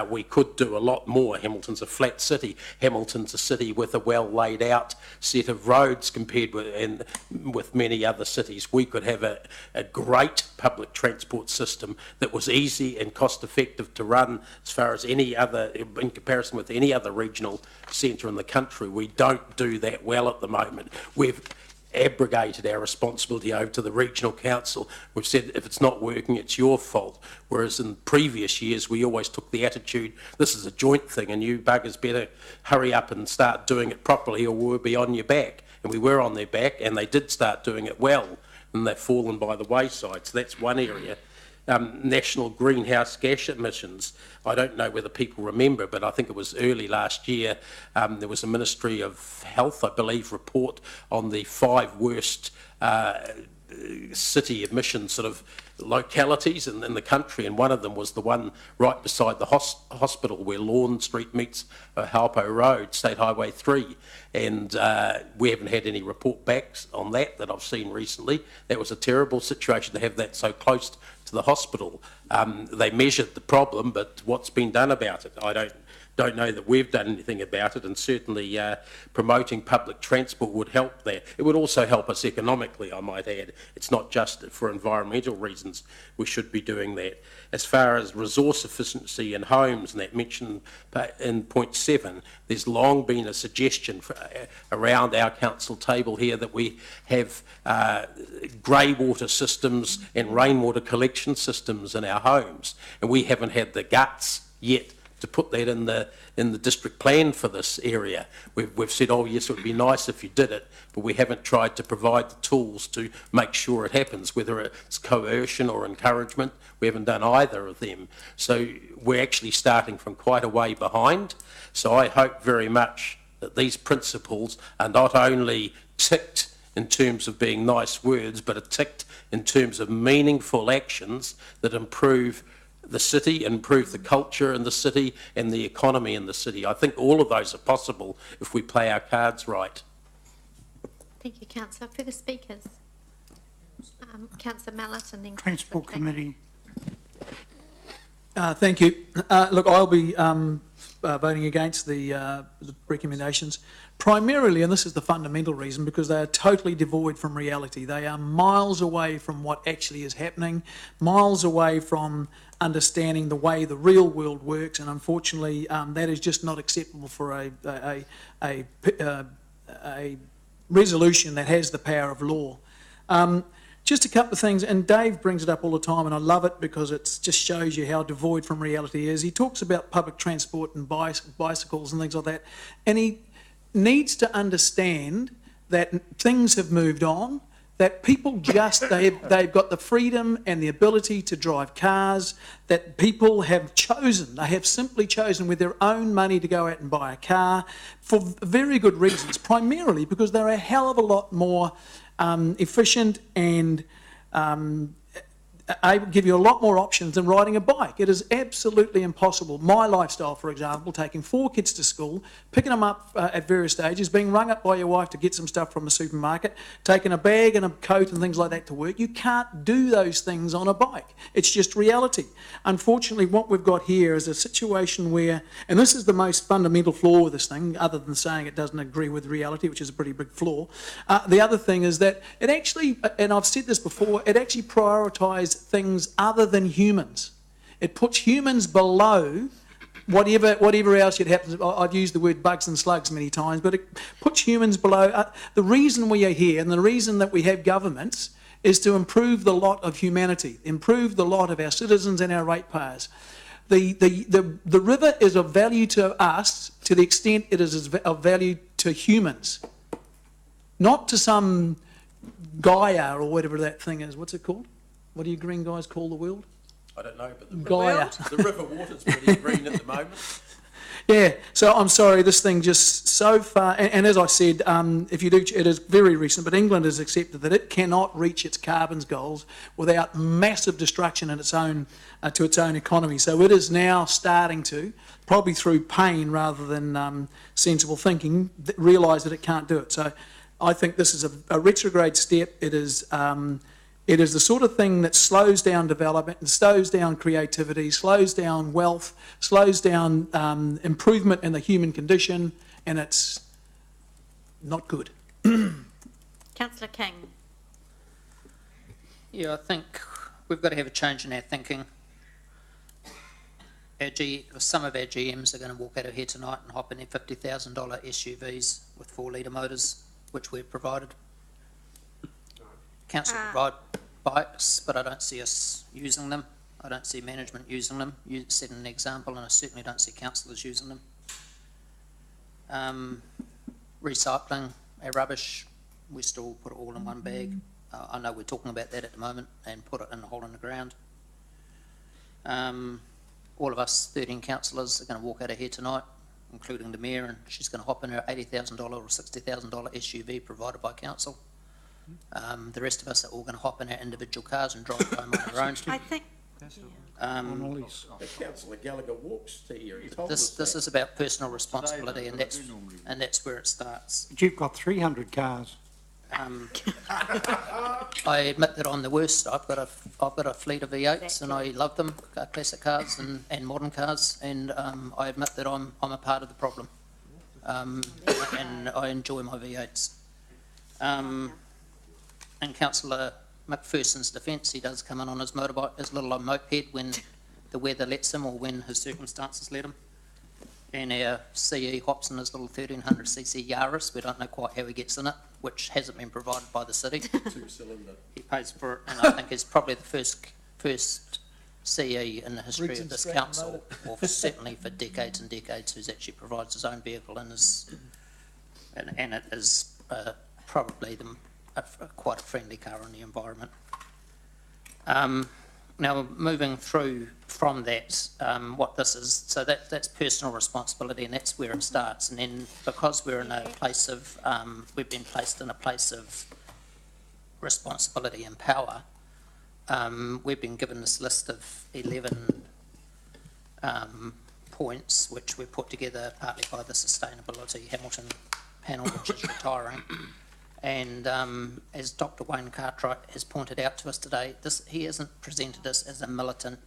We could do a lot more. Hamilton's a flat city. Hamilton's a city with a well laid out set of roads compared with many other cities. We could have a great public transport system that was easy and cost effective to run as far as any other, in comparison with any other regional centre in the country. We don't do that well at the moment. We've abrogated our responsibility over to the regional council. We've said if it's not working, it's your fault. Whereas in previous years, we always took the attitude, this is a joint thing and you buggers better hurry up and start doing it properly or we'll be on your back. And we were on their back and they did start doing it well and they've fallen by the wayside. So that's one area. National greenhouse gas emissions. I don't know whether people remember, but I think it was early last year, there was a Ministry of Health, I believe, report on the 5 worst city emission sort of localities in the country, and one of them was the one right beside the hospital where Lawn Street meets Halpo Road, State Highway 3, and we haven't had any report backs on that I've seen recently. That was a terrible situation to have that so close to the hospital. They measured the problem, but what's been done about it? I don't know that we've done anything about it, and certainly promoting public transport would help there. It would also help us economically, I might add. It's not just for environmental reasons we should be doing that. As far as resource efficiency in homes, and that mentioned in point 7, there's long been a suggestion around our council table here that we have grey water systems and rainwater collection systems in our homes, and we haven't had the guts yet to put that in the district plan for this area. We've said, oh yes, it would be nice if you did it, but we haven't tried to provide the tools to make sure it happens, whether it's coercion or encouragement. We haven't done either of them. So we're actually starting from quite a way behind. So I hope very much that these principles are not only ticked in terms of being nice words, but are ticked in terms of meaningful actions that improve the city, improve the culture in the city and the economy in the city. I think all of those are possible if we play our cards right. Thank you, councillor. Further speakers? Councillor Mallett and then Transport Councillor King. Committee. Thank you. Look, I'll be voting against the recommendations, primarily, and this is the fundamental reason, because they are totally devoid from reality. They are miles away from what actually is happening, miles away from understanding the way the real world works, and unfortunately, that is just not acceptable for a resolution that has the power of law. Just a couple of things, and Dave brings it up all the time, and I love it because it just shows you how devoid from reality is. He talks about public transport and bicycles and things like that, and he needs to understand that things have moved on, that people just, they've got the freedom and the ability to drive cars, that people have chosen, they have simply chosen with their own money to go out and buy a car for very good reasons, primarily because they're a hell of a lot more efficient and able to give you a lot more options than riding a bike. It is absolutely impossible. My lifestyle, for example, taking 4 kids to school, picking them up at various stages, being rung up by your wife to get some stuff from the supermarket, taking a bag and a coat and things like that to work. You can't do those things on a bike. It's just reality. Unfortunately, what we've got here is a situation where, and this is the most fundamental flaw with this thing, other than saying it doesn't agree with reality, which is a pretty big flaw. The other thing is that it actually, and I've said this before, it actually prioritised things other than humans. It puts humans below whatever else you'd have to. I've used the word bugs and slugs many times, but it puts humans below. The reason we are here and the reason that we have governments is to improve the lot of humanity, improve the lot of our citizens and our ratepayers. The river is of value to us to the extent it is of value to humans, not to some Gaia or whatever that thing is. What's it called? What do you green guys call the world? I don't know, but Gaia. the river water's pretty green at the moment. Yeah, so I'm sorry, this thing just so far, and as I said, if you do, it is very recent, but England has accepted that it cannot reach its carbon goals without massive destruction in its own, to its own economy. So it is now starting to, probably through pain rather than sensible thinking, realise that it can't do it. So I think this is a retrograde step. It is the sort of thing that slows down development and slows down creativity, slows down wealth, slows down improvement in the human condition, and it's not good. Councillor King. Yeah, I think we've got to have a change in our thinking. Some of our GMs are going to walk out of here tonight and hop in their $50,000 SUVs with 4-litre motors, which we've provided. Council provide bikes, but I don't see us using them. I don't see management using them. You set an example, and I certainly don't see councillors using them. Recycling our rubbish, we still put it all in one bag. I know we're talking about that at the moment and put it in a hole in the ground. All of us 13 councillors are going to walk out of here tonight, including the mayor, and she's going to hop in her $80,000 or $60,000 SUV provided by council. The rest of us are all going to hop in our individual cars and drive home on our own. I think Councillor Gallagher walks to here. He told This is about personal responsibility, and that's where it starts. But you've got 300 cars. I admit that I'm the worst. I've got a fleet of V8s, and I love them, classic cars and modern cars, and I admit that I'm a part of the problem, and I enjoy my V8s. In Councillor McPherson's defence, he does come in on his motorbike, his little moped, when the weather lets him or when his circumstances let him. And our CE hops in his little 1300cc Yaris. We don't know quite how he gets in it, which hasn't been provided by the city. 2-cylinder. He pays for it, and I think he's probably the first CE in the history of this council, or certainly for decades and decades, who's actually provides his own vehicle and it is probably quite a friendly car on the environment. Now, moving through from that, what this is, so that's personal responsibility, and that's where it starts. And then because we're in a place of, we've been placed in a place of responsibility and power, we've been given this list of 11 points, which were put together partly by the Sustainability Hamilton panel, which is retiring. And as Dr. Wayne Cartwright has pointed out to us today, he hasn't presented this as a militant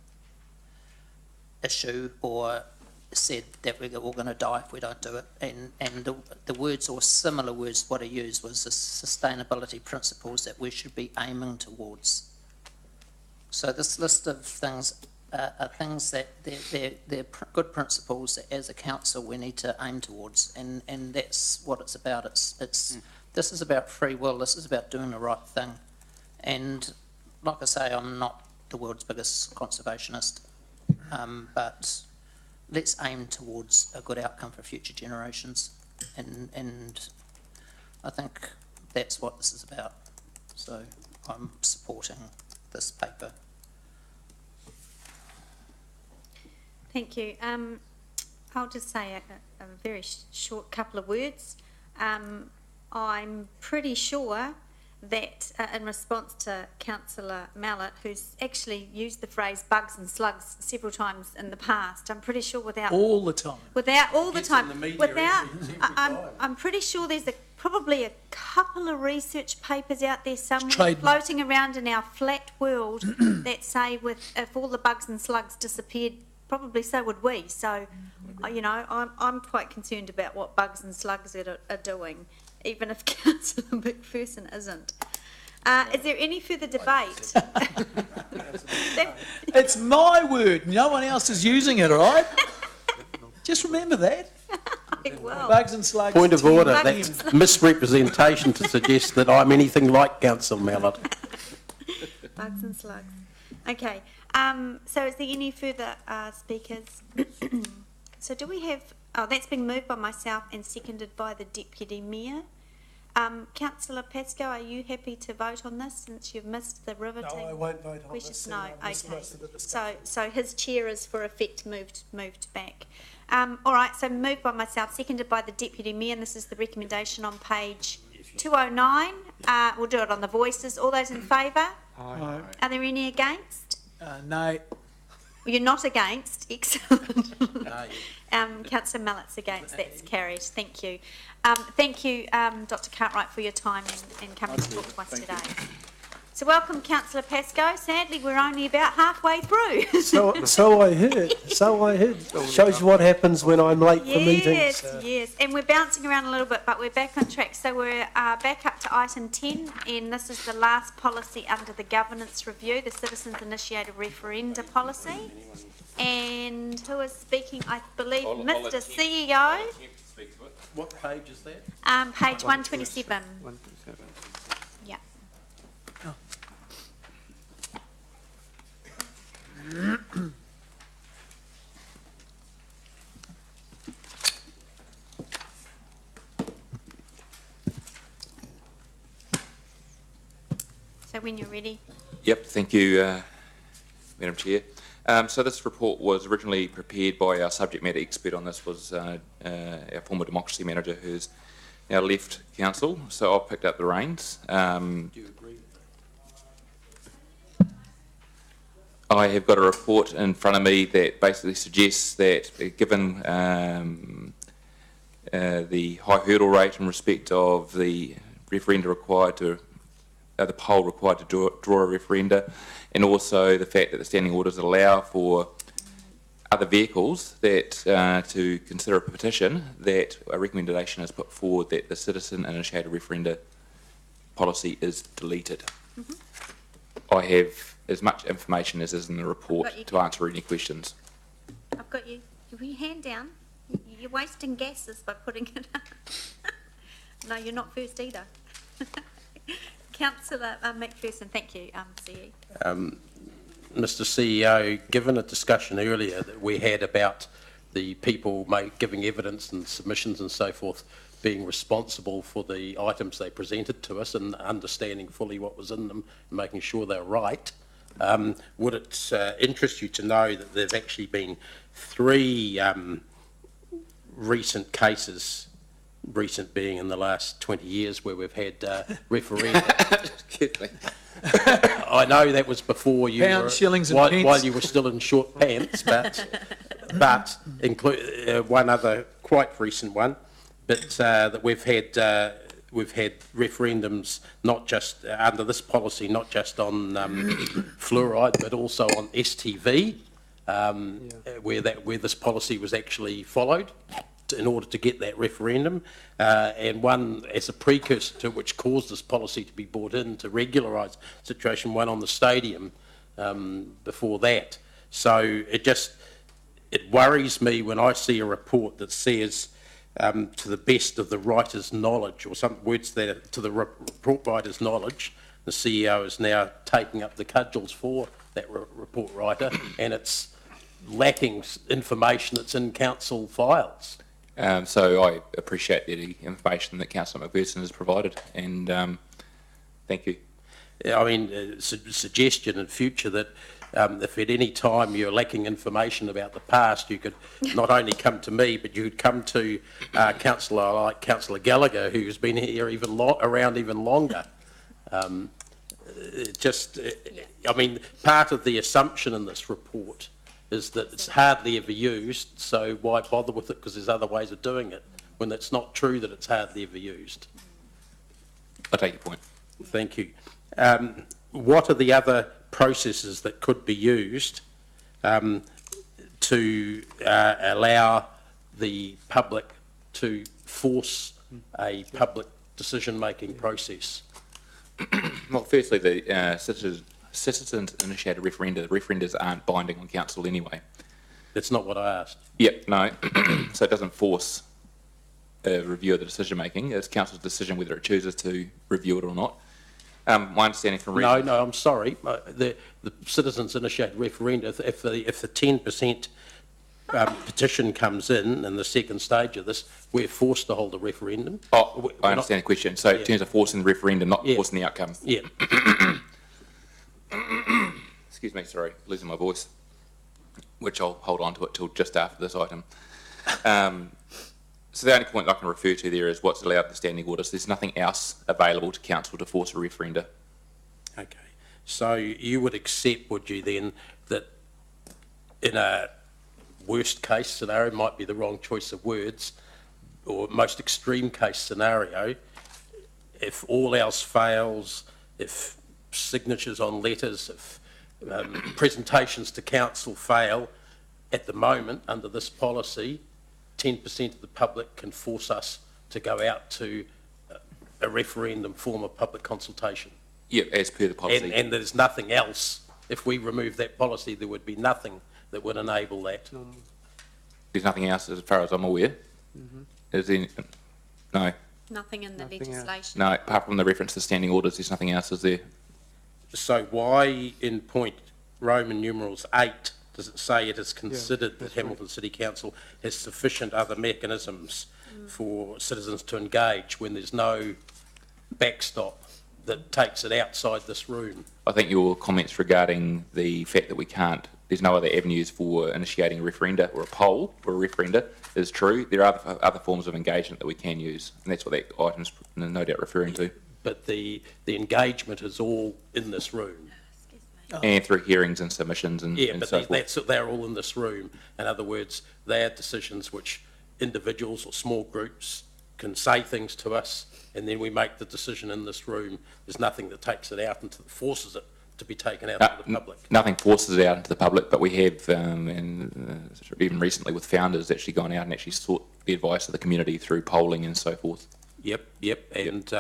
issue or said that we're all going to die if we don't do it. And the words or similar words what he used was the sustainability principles that we should be aiming towards. So this list of things are things that they're good principles that as a council we need to aim towards, and that's what it's about. This is about free will, this is about doing the right thing. And like I say, I'm not the world's biggest conservationist, but let's aim towards a good outcome for future generations. And I think that's what this is about. So I'm supporting this paper. Thank you. I'll just say a very short couple of words. I'm pretty sure that in response to Councillor Mallett, who's actually used the phrase bugs and slugs several times in the past, I'm pretty sure All the time. I'm pretty sure there's probably a couple of research papers out there somewhere floating around in our flat world that say if all the bugs and slugs disappeared, probably so would we. So, you know, I'm quite concerned about what bugs and slugs are doing, even if Councillor McPherson isn't. Is there any further debate? It's my word. No one else is using it, all right? Just remember that. Well, Bugs and slugs. Point of order, Bugs. that's misrepresentation to suggest that I'm anything like Councillor Mallett. bugs and slugs. Okay. So is there any further speakers? So do we have... Oh, that's been moved by myself and seconded by the Deputy Mayor. Councillor Pascoe, are you happy to vote on this since you've missed the riveting? No, I won't vote on questions? this. No, I missed okay. most of the discussion. So his chair is for effect moved back. All right, so moved by myself, seconded by the Deputy Mayor, and this is the recommendation on page 209. We'll do it on the voices. All those in favour? Aye. Are there any against? No. You're not against. Excellent. No. Councillor Mallett's against. That's carried. Thank you. Thank you, Dr. Cartwright, for your time and coming to talk to us today. So welcome, Councillor Pascoe. Sadly, we're only about halfway through. So I heard. Shows you what happens when I'm late for meetings. Yes. And we're bouncing around a little bit, but we're back on track. So we're back up to item 10, and this is the last policy under the governance review, the Citizens Initiated Referenda policy. And who is speaking? I believe Mr. CEO. What page is that? Page 127. Yeah. So when you're ready. Yep, thank you, Madam Chair. So this report was originally prepared by our subject matter expert on this, was our former democracy manager who's now left council, so I've picked up the reins. Do you agree? I have got a report in front of me that basically suggests that given the high hurdle rate in respect of the referenda required to, the poll required to draw a referenda, and also the fact that the standing orders allow for other vehicles that to consider a petition, that a recommendation is put forward that the citizen initiated referenda policy is deleted. I have as much information as is in the report to answer any questions. I've got you. Put your hand down. You're wasting gases by putting it up. No, you're not first either. Councillor McPherson, thank you, CE. Mr. CEO, given a discussion earlier that we had about the people giving evidence and submissions and so forth being responsible for the items they presented to us and understanding fully what was in them and making sure they're right, Would it interest you to know that there've actually been 3 recent cases, recent being in the last 20 years, where we've had referenda? Excuse me. I know that was before you Pounds, were, shillings and while, pence. while you were still in short pants, but include one other quite recent one, but that we've had referendums not just under this policy, not just on fluoride, but also on STV, where this policy was actually followed in order to get that referendum, and one as a precursor to which caused this policy to be brought in to regularise the situation, one on the stadium before that. So it worries me when I see a report that says, to the best of the writer's knowledge, or some words that to the report writer's knowledge, the CEO is now taking up the cudgels for that report writer, and it's lacking information that's in council files. So I appreciate the information that Councillor McPherson has provided, and thank you. I mean, suggestion in future that if at any time you're lacking information about the past, you could not only come to me, but you could come to Councillor like Councillor Gallagher, who's been here around even longer. I mean, part of the assumption in this report is that it's hardly ever used, so why bother with it, because there's other ways of doing it, when it's not true that it's hardly ever used. I take your point. Thank you. What are the other processes that could be used to allow the public to force a public decision-making process? Well, firstly, the citizens-initiated referenda, the referendas aren't binding on council anyway. That's not what I asked. Yep, no. So it doesn't force a review of the decision-making. It's council's decision whether it chooses to review it or not. My understanding from reading... No, I'm sorry. The citizens-initiated referenda, if the 10% petition comes in the second stage of this, we're forced to hold a referendum. Oh, I understand the question. So in terms of forcing the referendum, not forcing the outcome. Yeah. Excuse me, sorry, losing my voice, which I'll hold on to it till just after this item. So the only point I can refer to there is what's allowed in the standing orders. There's nothing else available to council to force a referenda. Okay. So you would accept, would you then, that in a worst case scenario, might be the wrong choice of words, or most extreme case scenario, if all else fails, if signatures on letters, if presentations to council fail, at the moment, under this policy, 10% of the public can force us to go out to a referendum form of public consultation. Yeah, as per the policy. And there's nothing else. If we remove that policy, there would be nothing that would enable that. There's nothing else as far as I'm aware. Is there, no. Nothing in the legislation. No, apart from the reference to standing orders, there's nothing else, is there? So why in point Roman numerals 8 does it say it is considered that Hamilton City Council has sufficient other mechanisms for citizens to engage when there's no backstop that takes it outside this room? I think your comments regarding the fact that there's no other avenues for initiating a referenda or a poll or a referenda is true. There are other forms of engagement that we can use, and that's what that item's no doubt referring to. But the engagement is all in this room. And through hearings and submissions and so forth. They're all in this room. In other words, they are decisions which individuals or small groups can say things to us, and then we make the decision in this room. There's nothing that takes it out and forces it to be taken out to the public. Nothing forces it out into the public, but we have, and even recently with founders, actually gone out and actually sought the advice of the community through polling and so forth. Yep, and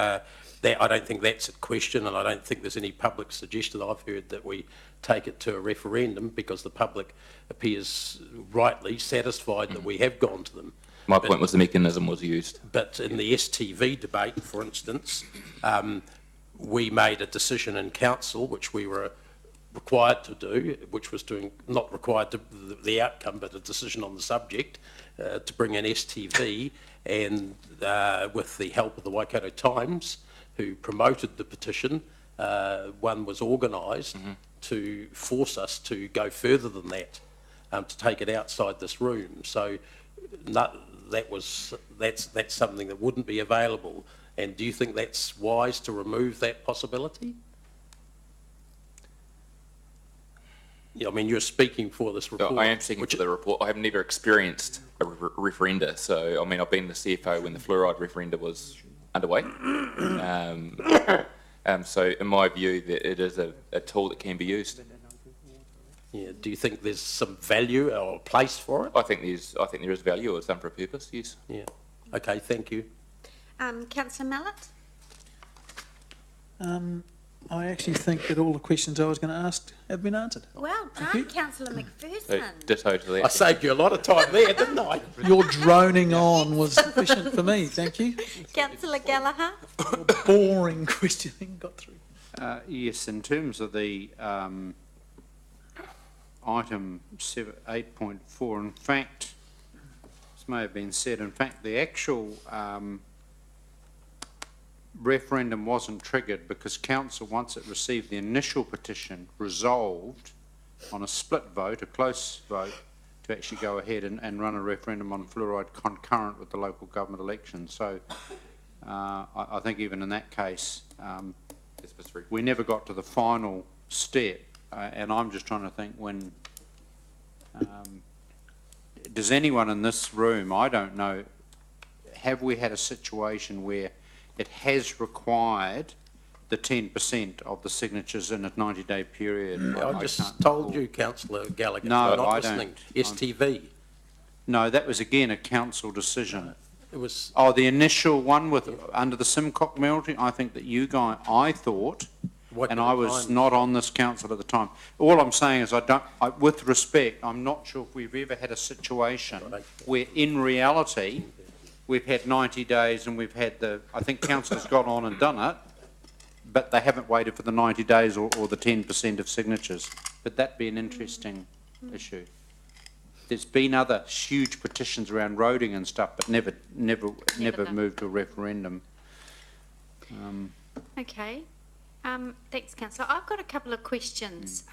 I don't think that's a question, and I don't think there's any public suggestion I've heard that we take it to a referendum, because the public appears rightly satisfied that we have gone to them. My point was the mechanism was used. But in the STV debate, for instance, we made a decision in council, which we were required to do, which was not required to the outcome, but a decision on the subject, to bring in STV, and with the help of the Waikato Times, who promoted the petition, one was organised to force us to go further than that, to take it outside this room. So that's something that wouldn't be available. And do you think that's wise to remove that possibility? Yeah, I mean, you're speaking for this report. I am speaking for the report. I have never experienced a referenda. So, I mean, I've been the CFO when the fluoride referenda was underway. So, in my view, that it is a tool that can be used. Yeah. Do you think there's some value or place for it? I think there is value. It's done for a purpose. Yes. Yeah. Okay. Thank you. Councillor Mallett? I actually think that all the questions I was going to ask have been answered. Well Thank you. done, Councillor So, McPherson. ditto to that. I saved you a lot of time there, didn't I? Your droning on was sufficient for me, thank you. Councillor Gallagher? Your boring questioning got through. Yes, in terms of the item 8.4, in fact, this may have been said, in fact, the actual referendum wasn't triggered because council, once it received the initial petition, resolved on a split vote, a close vote, to actually go ahead and run a referendum on fluoride concurrent with the local government election. So I think even in that case, we never got to the final step, and I'm just trying to think when, does anyone in this room, I don't know, have we had a situation where it has required the 10% of the signatures in a 90-day period? I just told you, Councillor Gallagher. No, you're not I listening. don't. STV. No, that was again a council decision. It was. Oh, the initial one with under the Simcock penalty, I think that you guys, I thought, and I was not on this council at the time. All I'm saying is with respect, I'm not sure if we've ever had a situation where in reality we've had 90 days and we've had I think councillors got on and done it, but they haven't waited for the 90 days or the 10% of signatures. But that'd be an interesting issue. There's been other huge petitions around roading and stuff, but never moved to a referendum. Okay. Thanks, Councillor. I've got a couple of questions.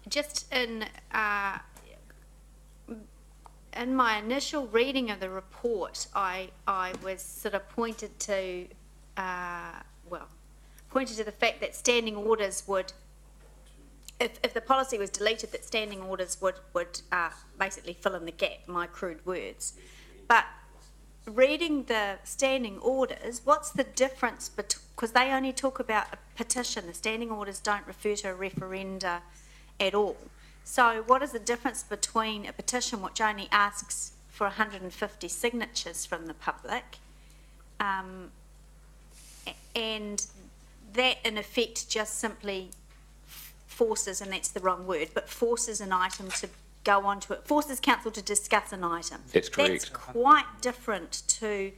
Just in my initial reading of the report, I was sort of pointed to the fact that standing orders would, if the policy was deleted, that standing orders would basically fill in the gap, my crude words. But reading the standing orders, what's the difference because they only talk about a petition, the standing orders don't refer to a referenda at all. So what is the difference between a petition which only asks for 150 signatures from the public and that in effect just simply forces, and that's the wrong word, but forces an item to go on to it, forces council to discuss an item. That's correct. That's quite different to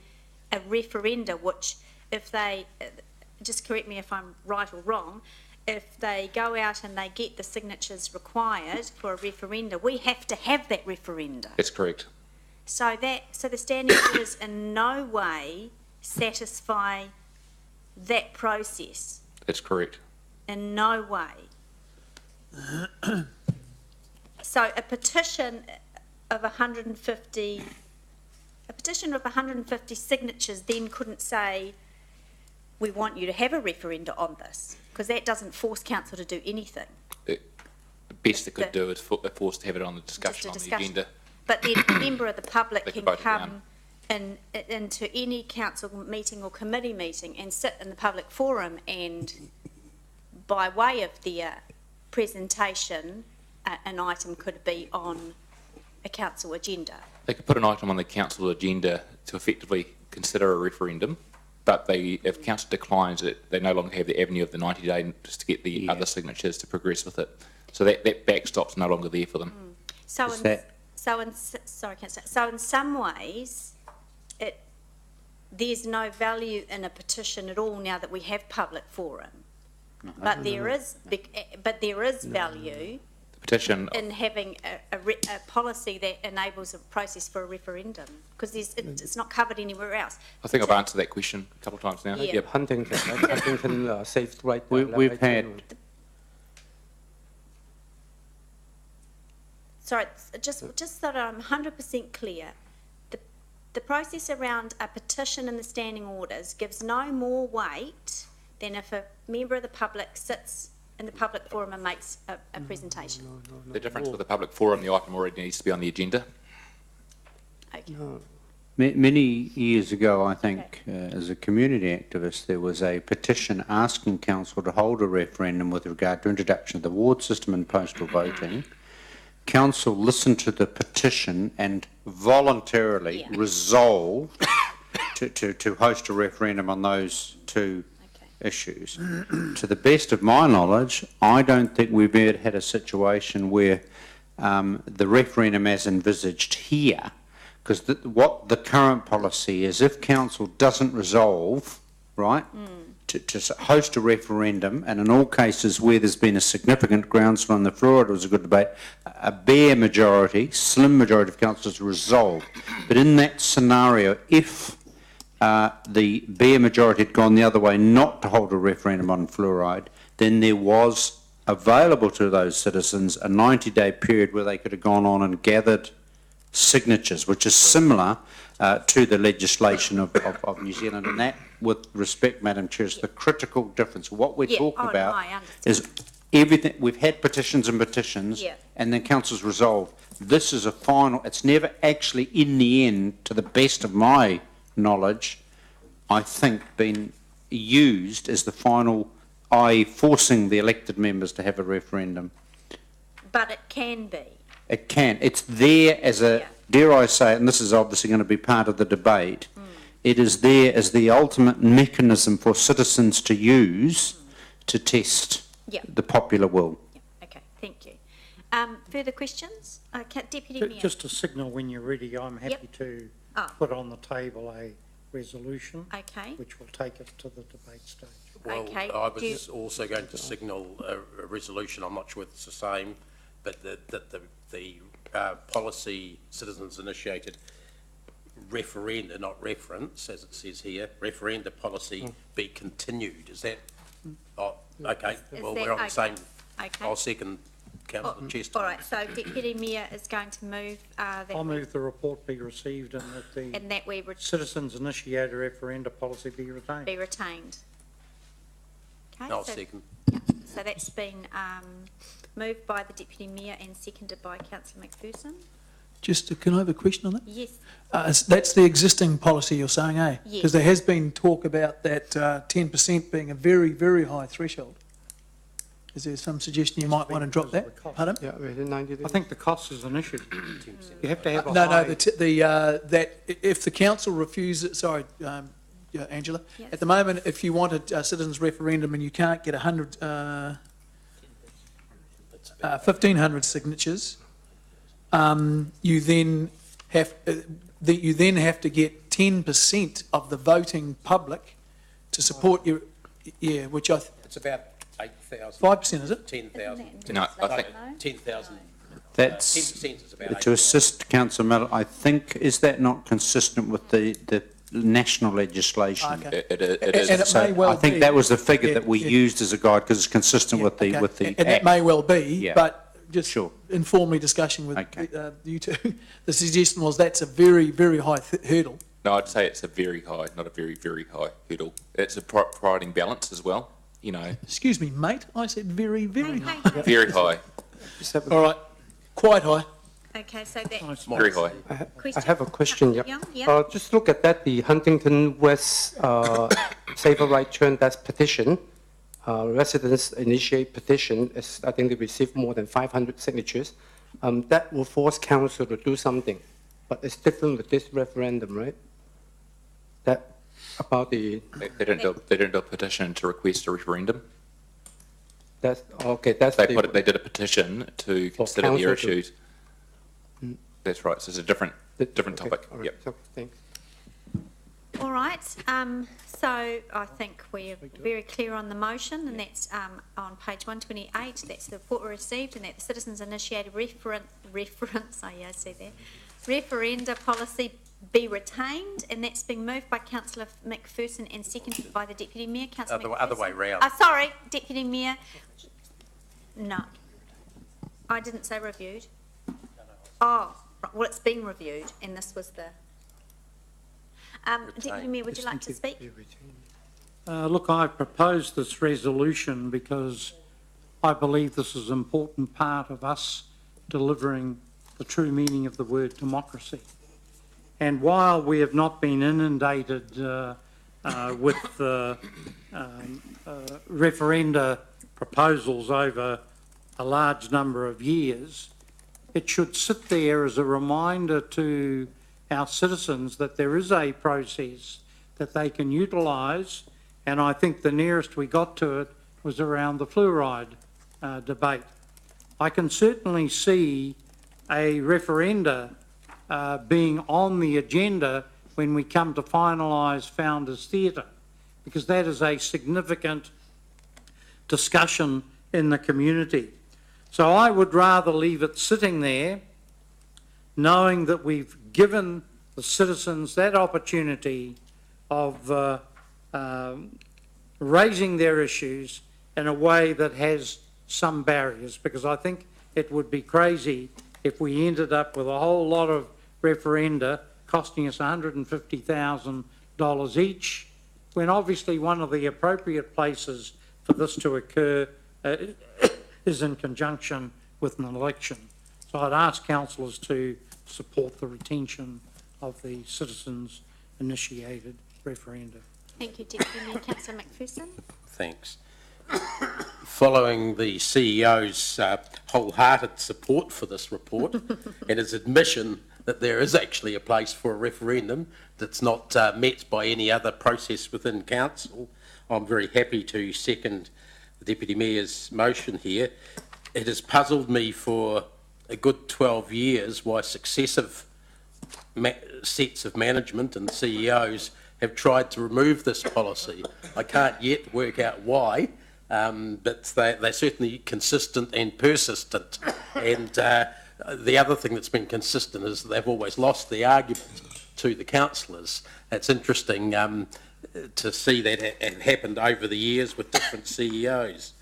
a referenda, which if they, just correct me if I'm right or wrong, if they go out and they get the signatures required for a referenda, we have to have that referenda. That's correct. So the standing orders in no way satisfy that process. That's correct. In no way. So a petition of 150 signatures then couldn't say, we want you to have a referenda on this, because that doesn't force council to do anything. The best it could do is force to have it on the discussion on the agenda. But then a member of the public They can can vote it come into any council meeting or committee meeting and sit in the public forum and, by way of their presentation, an item could be on a council agenda. They could put an item on the council agenda to effectively consider a referendum, but if council declines it, they no longer have the avenue of the 90-day just to get the other signatures to progress with it. So that backstop's no longer there for them. So in some ways, there's no value in a petition at all now that we have public forum. But there is value Petition. in having a policy that enables a process for a referendum, because it's not covered anywhere else. I think I've answered that question a couple of times now. Yeah. Yep. Huntington saved right. We've had sorry, just so that I'm 100% clear, the process around a petition in the standing orders gives no more weight than if a member of the public sits in the public forum and makes a presentation. The difference with the public forum, the item already needs to be on the agenda. Okay. Many years ago, I think, as a community activist, there was a petition asking council to hold a referendum with regard to introduction of the ward system and postal voting. Council listened to the petition and voluntarily resolved to host a referendum on those two issues. To the best of my knowledge, I don't think we've ever had a situation where the referendum as envisaged here, because what the current policy is, if council doesn't resolve, right, to host a referendum, and in all cases where there's been a significant groundswell on the floor, it was a good debate, a bare majority, slim majority of councillors resolved. But in that scenario, if the bare majority had gone the other way not to hold a referendum on fluoride, then there was available to those citizens a 90-day period where they could have gone on and gathered signatures, which is similar to the legislation of New Zealand. And that, with respect, Madam Chair, is the critical difference. What we're talking about is everything. We've had petitions and petitions, and then council's resolved. This is a final. It's never actually, in the end, to the best of my knowledge, I think, been used as the final, i.e. forcing the elected members to have a referendum. But it can be. It can. It's there as a, dare I say it, and this is obviously going to be part of the debate, it is there as the ultimate mechanism for citizens to use to test the popular will. Okay, thank you. Further questions? Deputy Mayor. Just a signal when you're ready, I'm happy to put on the table a resolution, which will take us to the debate stage. Well, I was also going to signal a resolution, I'm not sure if it's the same, but that the policy citizens initiated referenda, not reference, as it says here, referenda policy be continued. Is that, okay, well, we're on the same, I'll second Councillor Chester. All right, so Deputy Mayor is going to move that. I'll move the report be received and that the citizens initiated referenda policy be retained. Be retained. Okay, I'll second. So that's been moved by the Deputy Mayor and seconded by Councillor McPherson. Can I have a question on that? Yes. That's the existing policy you're saying, eh? Yes. Because there has been talk about that 10% being a very, very high threshold. Is there some suggestion you might want to drop that? Pardon? Yeah, within 90 days. I think the cost is an issue. You have to have a that if the council refuses, sorry, Angela, at the moment, if you want a citizens referendum and you can't get 1,500 signatures, you then have to get 10% of the voting public to support your, which it's about 8,000. 5%, is it? 10,000. No, I think 10,000. That's 10% is about to assist Councillor Miller. I think, is that not consistent with the national legislation? Okay. it is. And it may well I think be. that was the figure that we Yeah. used as a guide because it's consistent with the And Act. it may well be, but just Sure. informally discussion with you two, the suggestion was that's a very, very high hurdle. No, I'd say it's a very high, not a very, very high hurdle. It's a providing balance as well, you know. Excuse me, mate, I said very, very high. Very high. All right, quite high. Okay, so that. Very high. I have a question. Yeah. Just look at that, the Huntington West Safer Right Turn, that's petition. Residents initiate petition, I think they received more than 500 signatures. That will force council to do something, but it's different with this referendum, right? That about the. They didn't do a petition to request a referendum. That's okay. That's They did a petition to consider their council to- issues. That's right. So it's a different topic. All right, Yep. so, thanks. All right, so I think we're very clear on the motion, and that's on page 128, that's the report we received, and that the citizens initiated referenda policy be retained, and that's been moved by Councillor McPherson and seconded by the Deputy Mayor. Councillor McPherson. Other way round. Sorry, Deputy Mayor. No, I didn't say reviewed. Oh, right, well, it's been reviewed, and this was the... Deputy Mayor, would you like to speak? Look, I proposed this resolution because I believe this is an important part of us delivering the true meaning of the word democracy. And while we have not been inundated with referenda proposals over a large number of years, it should sit there as a reminder to our citizens that there is a process that they can utilise, and I think the nearest we got to it was around the fluoride debate. I can certainly see a referenda being on the agenda when we come to finalise Founders Theatre, because that is a significant discussion in the community. So I would rather leave it sitting there, knowing that we've given the citizens that opportunity of raising their issues in a way that has some barriers, because I think it would be crazy if we ended up with a whole lot of referenda costing us $150,000 each, when obviously one of the appropriate places for this to occur is in conjunction with an election. So I'd ask councillors to support the retention of the citizens-initiated referenda. Thank you, Deputy Mayor. Councillor McPherson. Thanks. Following the CEO's wholehearted support for this report and his admission that there is actually a place for a referendum that's not met by any other process within council, I'm very happy to second the Deputy Mayor's motion here. It has puzzled me for a good 12 years why successive sets of management and CEOs have tried to remove this policy. I can't yet work out why, but they're certainly consistent and persistent. And the other thing that's been consistent is they've always lost the argument to the councillors. It's interesting to see that it happened over the years with different CEOs.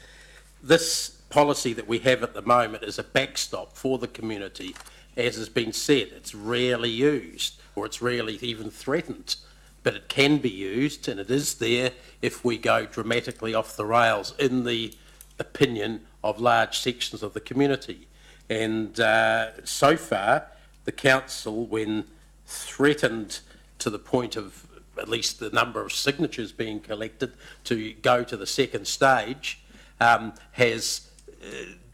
This policy that we have at the moment is a backstop for the community. As has been said, it's rarely used, or it's rarely even threatened, but it can be used, and it is there if we go dramatically off the rails in the opinion of large sections of the community. And so far, the council, when threatened to the point of at least the number of signatures being collected to go to the second stage, has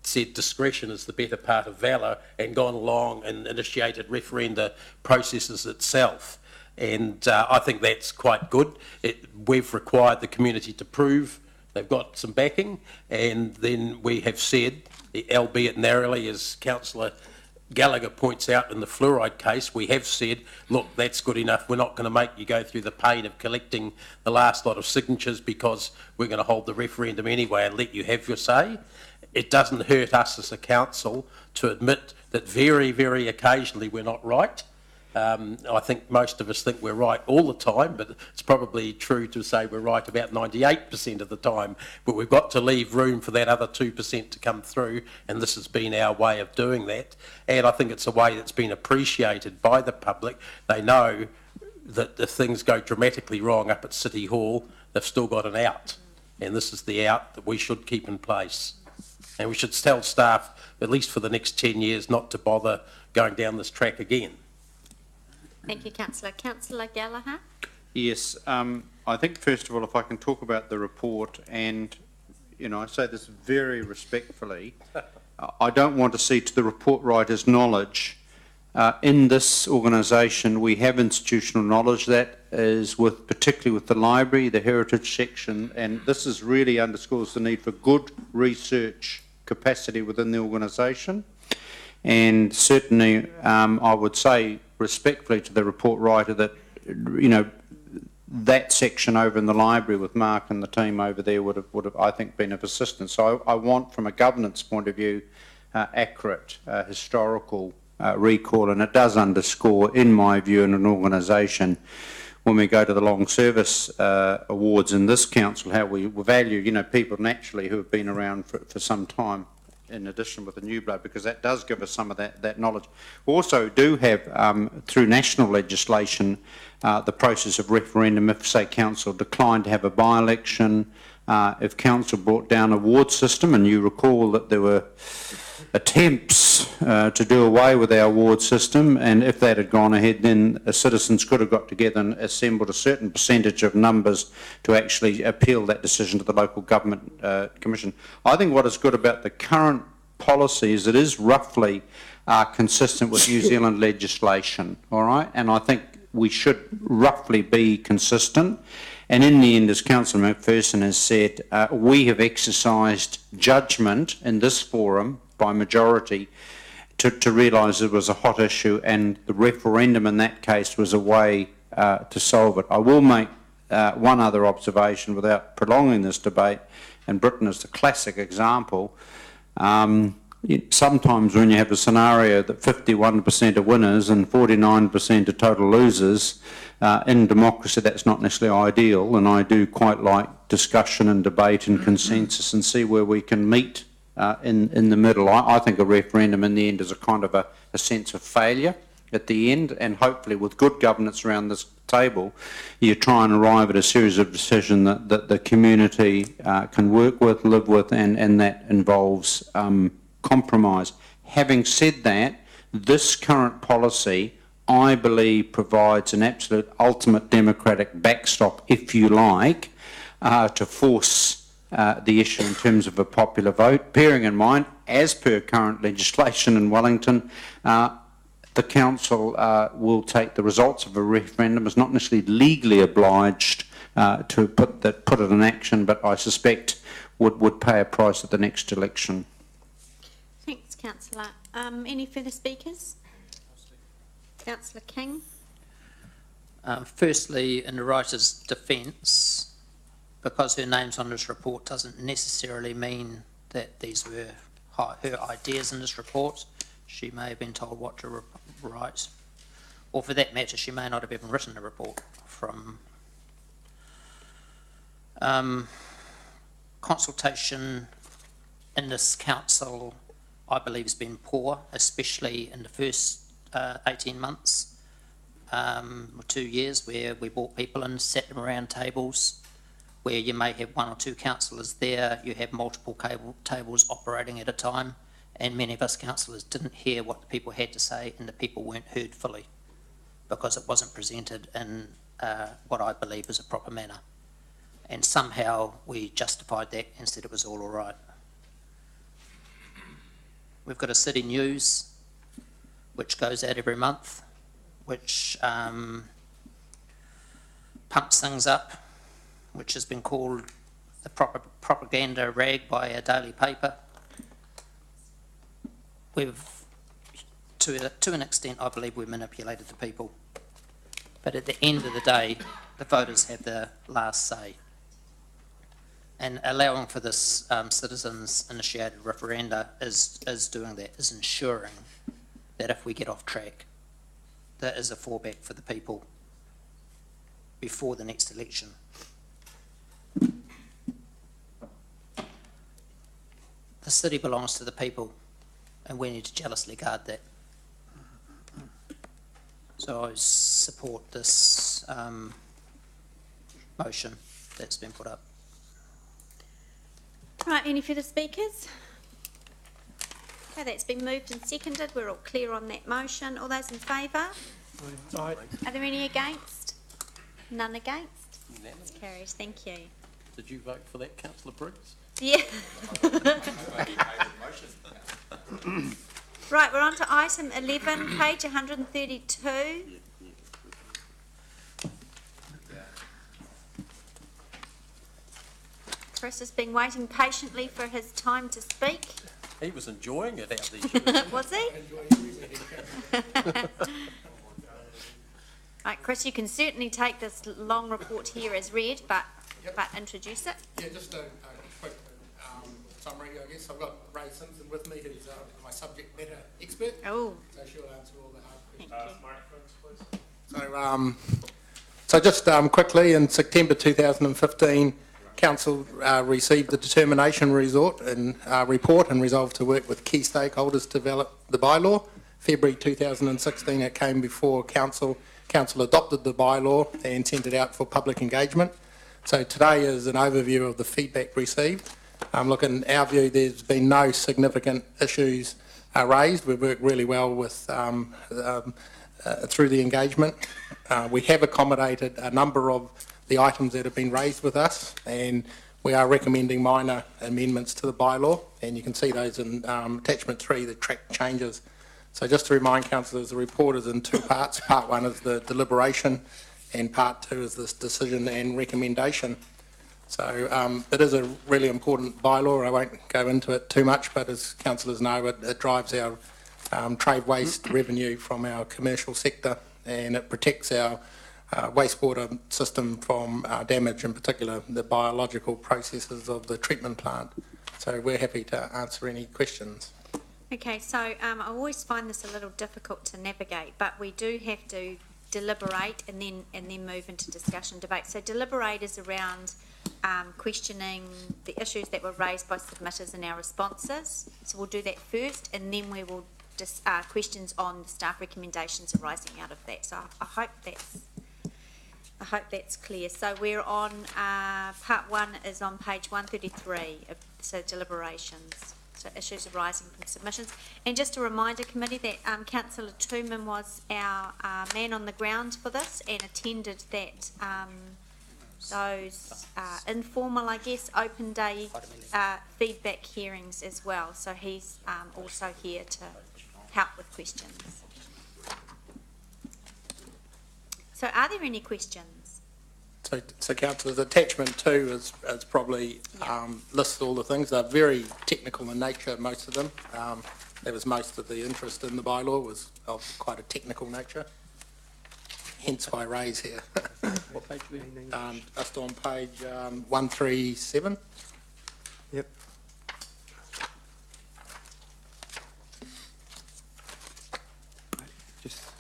said discretion is the better part of valour and gone along and initiated referenda processes itself. And I think that's quite good. We've required the community to prove they've got some backing, and then we have said, albeit narrowly, as Councillor Gallagher points out in the fluoride case, we have said, look, that's good enough. We're not going to make you go through the pain of collecting the last lot of signatures because we're going to hold the referendum anyway and let you have your say. It doesn't hurt us as a council to admit that very, very occasionally we're not right. I think most of us think we're right all the time, but it's probably true to say we're right about 98% of the time. But we've got to leave room for that other 2% to come through, and this has been our way of doing that. And I think it's a way that's been appreciated by the public. They know that if things go dramatically wrong up at City Hall, they've still got an out. And this is the out that we should keep in place. And we should tell staff, at least for the next 10 years, not to bother going down this track again. Thank you, Councillor. Councillor Gallagher? Yes, I think first of all, if I can talk about the report, and, you know, I say this very respectfully, I don't want to see, to the report writer's knowledge, in this organisation we have institutional knowledge that is with, particularly with the library, the heritage section, and this is really underscores the need for good research capacity within the organisation. And certainly I would say respectfully to the report writer that, you know, that section over in the library with Mark and the team over there would have I think, been of assistance. So I want, from a governance point of view, accurate historical recall, and it does underscore, in my view, in an organisation, when we go to the long service awards in this council, how we value, you know, people naturally who have been around for some time in addition with the new blood, because that does give us some of that knowledge. We also do have, through national legislation, the process of referendum if, say, council declined to have a by-election, if council brought down a ward system, and you recall that there were attempts to do away with our ward system, and if that had gone ahead, then citizens could have got together and assembled a certain percentage of numbers to actually appeal that decision to the local government commission. I think what is good about the current policy is it is roughly consistent with New Zealand legislation, all right, and I think we should roughly be consistent. And in the end, as Councillor McPherson has said, we have exercised judgment in this forum by majority to realise it was a hot issue, and the referendum in that case was a way to solve it. I will make one other observation without prolonging this debate, and Britain is the classic example. Sometimes when you have a scenario that 51% are winners and 49% are total losers, in democracy that's not necessarily ideal, and I do quite like discussion and debate and consensus and see where we can meet in the middle. I think a referendum in the end is a kind of a sense of failure at the end, and hopefully with good governance around this table you try and arrive at a series of decisions that the community can work with, live with, and that involves compromise. Having said that, this current policy, I believe, provides an absolute ultimate democratic backstop, if you like, to force the issue in terms of a popular vote, bearing in mind, as per current legislation in Wellington, the council will take the results of a referendum as not necessarily legally obliged to put it in action, but I suspect would pay a price at the next election. Thanks, Councillor. Any further speakers? Councillor King. Firstly, in the writer's defence, because her name's on this report doesn't necessarily mean that these were her ideas in this report. She may have been told what to write, or for that matter, she may not have even written the report. From consultation in this council, I believe, has been poor, especially in the first 18 months or 2 years, where we brought people in, sat them around tables, where you may have one or two councillors there, you have multiple tables operating at a time, and many of us councillors didn't hear what the people had to say, and the people weren't heard fully because it wasn't presented in what I believe is a proper manner. And somehow we justified that and said it was all right. We've got a city news which goes out every month, which pumps things up, which has been called the propaganda rag by a daily paper. We've, to an extent, I believe we've manipulated the people. But at the end of the day, the voters have the last say. And allowing for this citizens-initiated referenda is doing that, is ensuring that if we get off track, there is a fallback for the people before the next election. The city belongs to the people, and we need to jealously guard that. So I support this motion that's been put up. Right, any further speakers? Okay, that's been moved and seconded. We're all clear on that motion. All those in favour? Aye. Are there any against? None against? It's carried. Thank you. Did you vote for that, Councillor Briggs? Yeah. Right, we're on to item 11, page 132. Chris has been waiting patiently for his time to speak. He was enjoying it out there. Was he? Right, Chris, you can certainly take this long report here as read, but introduce it. Yeah, just a quick summary, I guess. I've got Ray Simpson with me, who's my subject matter expert. Oh. So she'll answer all the hard questions. So just quickly, in September 2015, Council received the determination report and resolved to work with key stakeholders to develop the bylaw. February 2016 it came before Council. Council adopted the bylaw and sent it out for public engagement. So today is an overview of the feedback received. Look, in our view, there's been no significant issues raised. We've worked really well with through the engagement. We have accommodated a number of the items that have been raised with us, and we are recommending minor amendments to the bylaw, and you can see those in attachment 3, the track changes. So just to remind councillors, the report is in two parts. Part 1 is the deliberation, and part 2 is this decision and recommendation. So it is a really important bylaw. I won't go into it too much, but as councillors know, it drives our trade waste revenue from our commercial sector, and it protects our wastewater system from damage, in particular the biological processes of the treatment plant. So we're happy to answer any questions. Okay, so I always find this a little difficult to navigate, but we do have to deliberate and then move into discussion debate. So deliberate is around questioning the issues that were raised by submitters and our responses. So we'll do that first, and then we will questions on the staff recommendations arising out of that. So I hope that's clear. So we're on part 1 is on page 133 of so deliberations. So issues arising from submissions. And just a reminder, committee, that Councillor Tooman was our man on the ground for this and attended that those informal, I guess, open day feedback hearings as well. So he's also here to help with questions. So are there any questions? So councillors, attachment 2 is probably lists all the things. They're very technical in nature, most of them. That was most of the interest in the bylaw was of quite a technical nature. Hence my raise here. What page are we on? Just on page 137. Yep.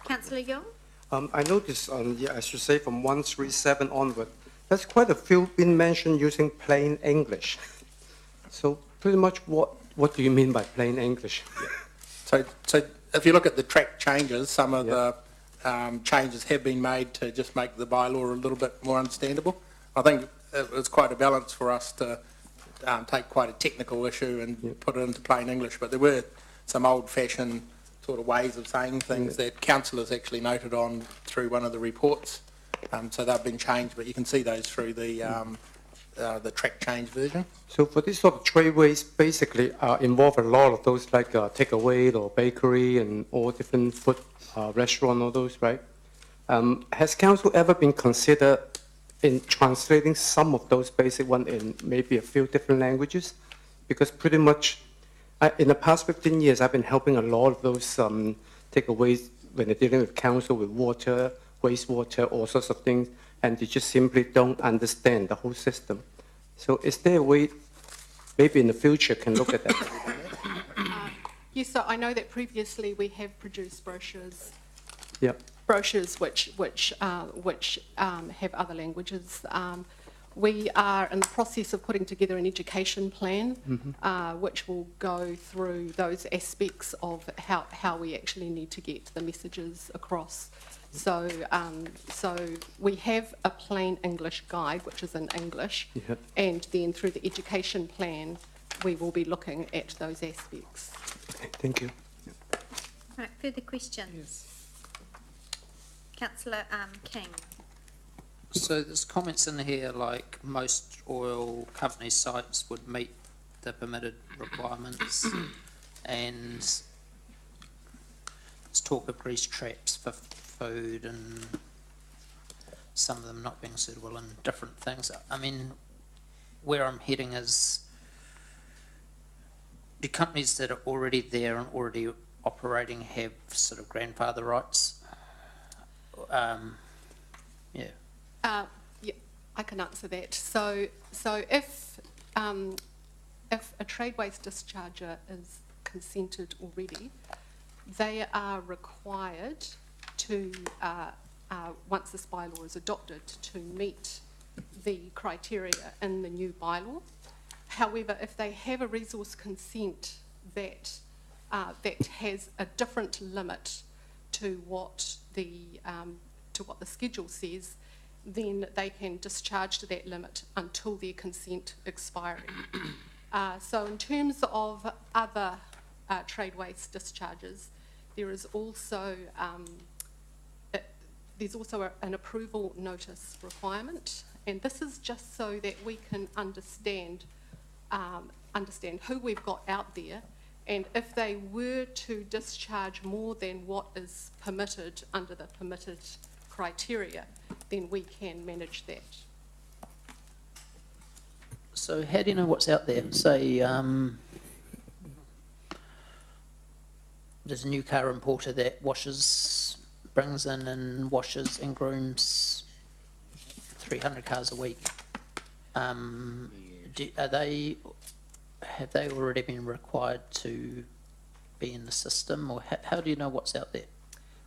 Councillor Young? I noticed I should say from 137 onward, there's quite a few been mentioned using plain English. So pretty much what do you mean by plain English? So if you look at the track changes, some of the changes have been made to just make the bylaw a little bit more understandable. I think it was quite a balance for us to take quite a technical issue and put it into plain English, but there were some old-fashioned sort of ways of saying things that councillors actually noted on through one of the reports. So they've been changed, but you can see those through the track change version. So for this sort of trade waste, basically involve a lot of those like takeaway or bakery and all different food restaurant, all those, right? Has council ever been considered in translating some of those basic ones in maybe a few different languages? Because pretty much in the past 15 years, I've been helping a lot of those takeaways when they're dealing with council, with water, wastewater, all sorts of things, and they just simply don't understand the whole system. So is there a way, maybe in the future, can look at that? Yes, so I know that previously we have produced brochures. Yep. Brochures which have other languages. We are in the process of putting together an education plan, which will go through those aspects of how we actually need to get the messages across. So, so we have a plain English guide, which is in English, and then through the education plan, we will be looking at those aspects. Okay, thank you. Right, further questions? Councillor King. So there's comments in here like most oil company sites would meet the permitted requirements, and there's talk of grease traps for food and some of them not being suitable and different things. I mean, where I'm heading is, do companies that are already there and already operating have sort of grandfather rights? Yeah. Yeah, I can answer that. So if a trade waste discharger is consented already, they are required to, once this bylaw is adopted, to meet the criteria in the new bylaw. However, if they have a resource consent that that has a different limit to what the schedule says, then they can discharge to that limit until their consent expiry. So in terms of other trade waste discharges, there is also an approval notice requirement, and this is just so that we can understand who we've got out there, and if they were to discharge more than what is permitted under the permitted criteria, then we can manage that. So how do you know what's out there? Say, there's a new car importer that brings in and washes and grooms 300 cars a week. Have they already been required to be in the system, or how do you know what's out there?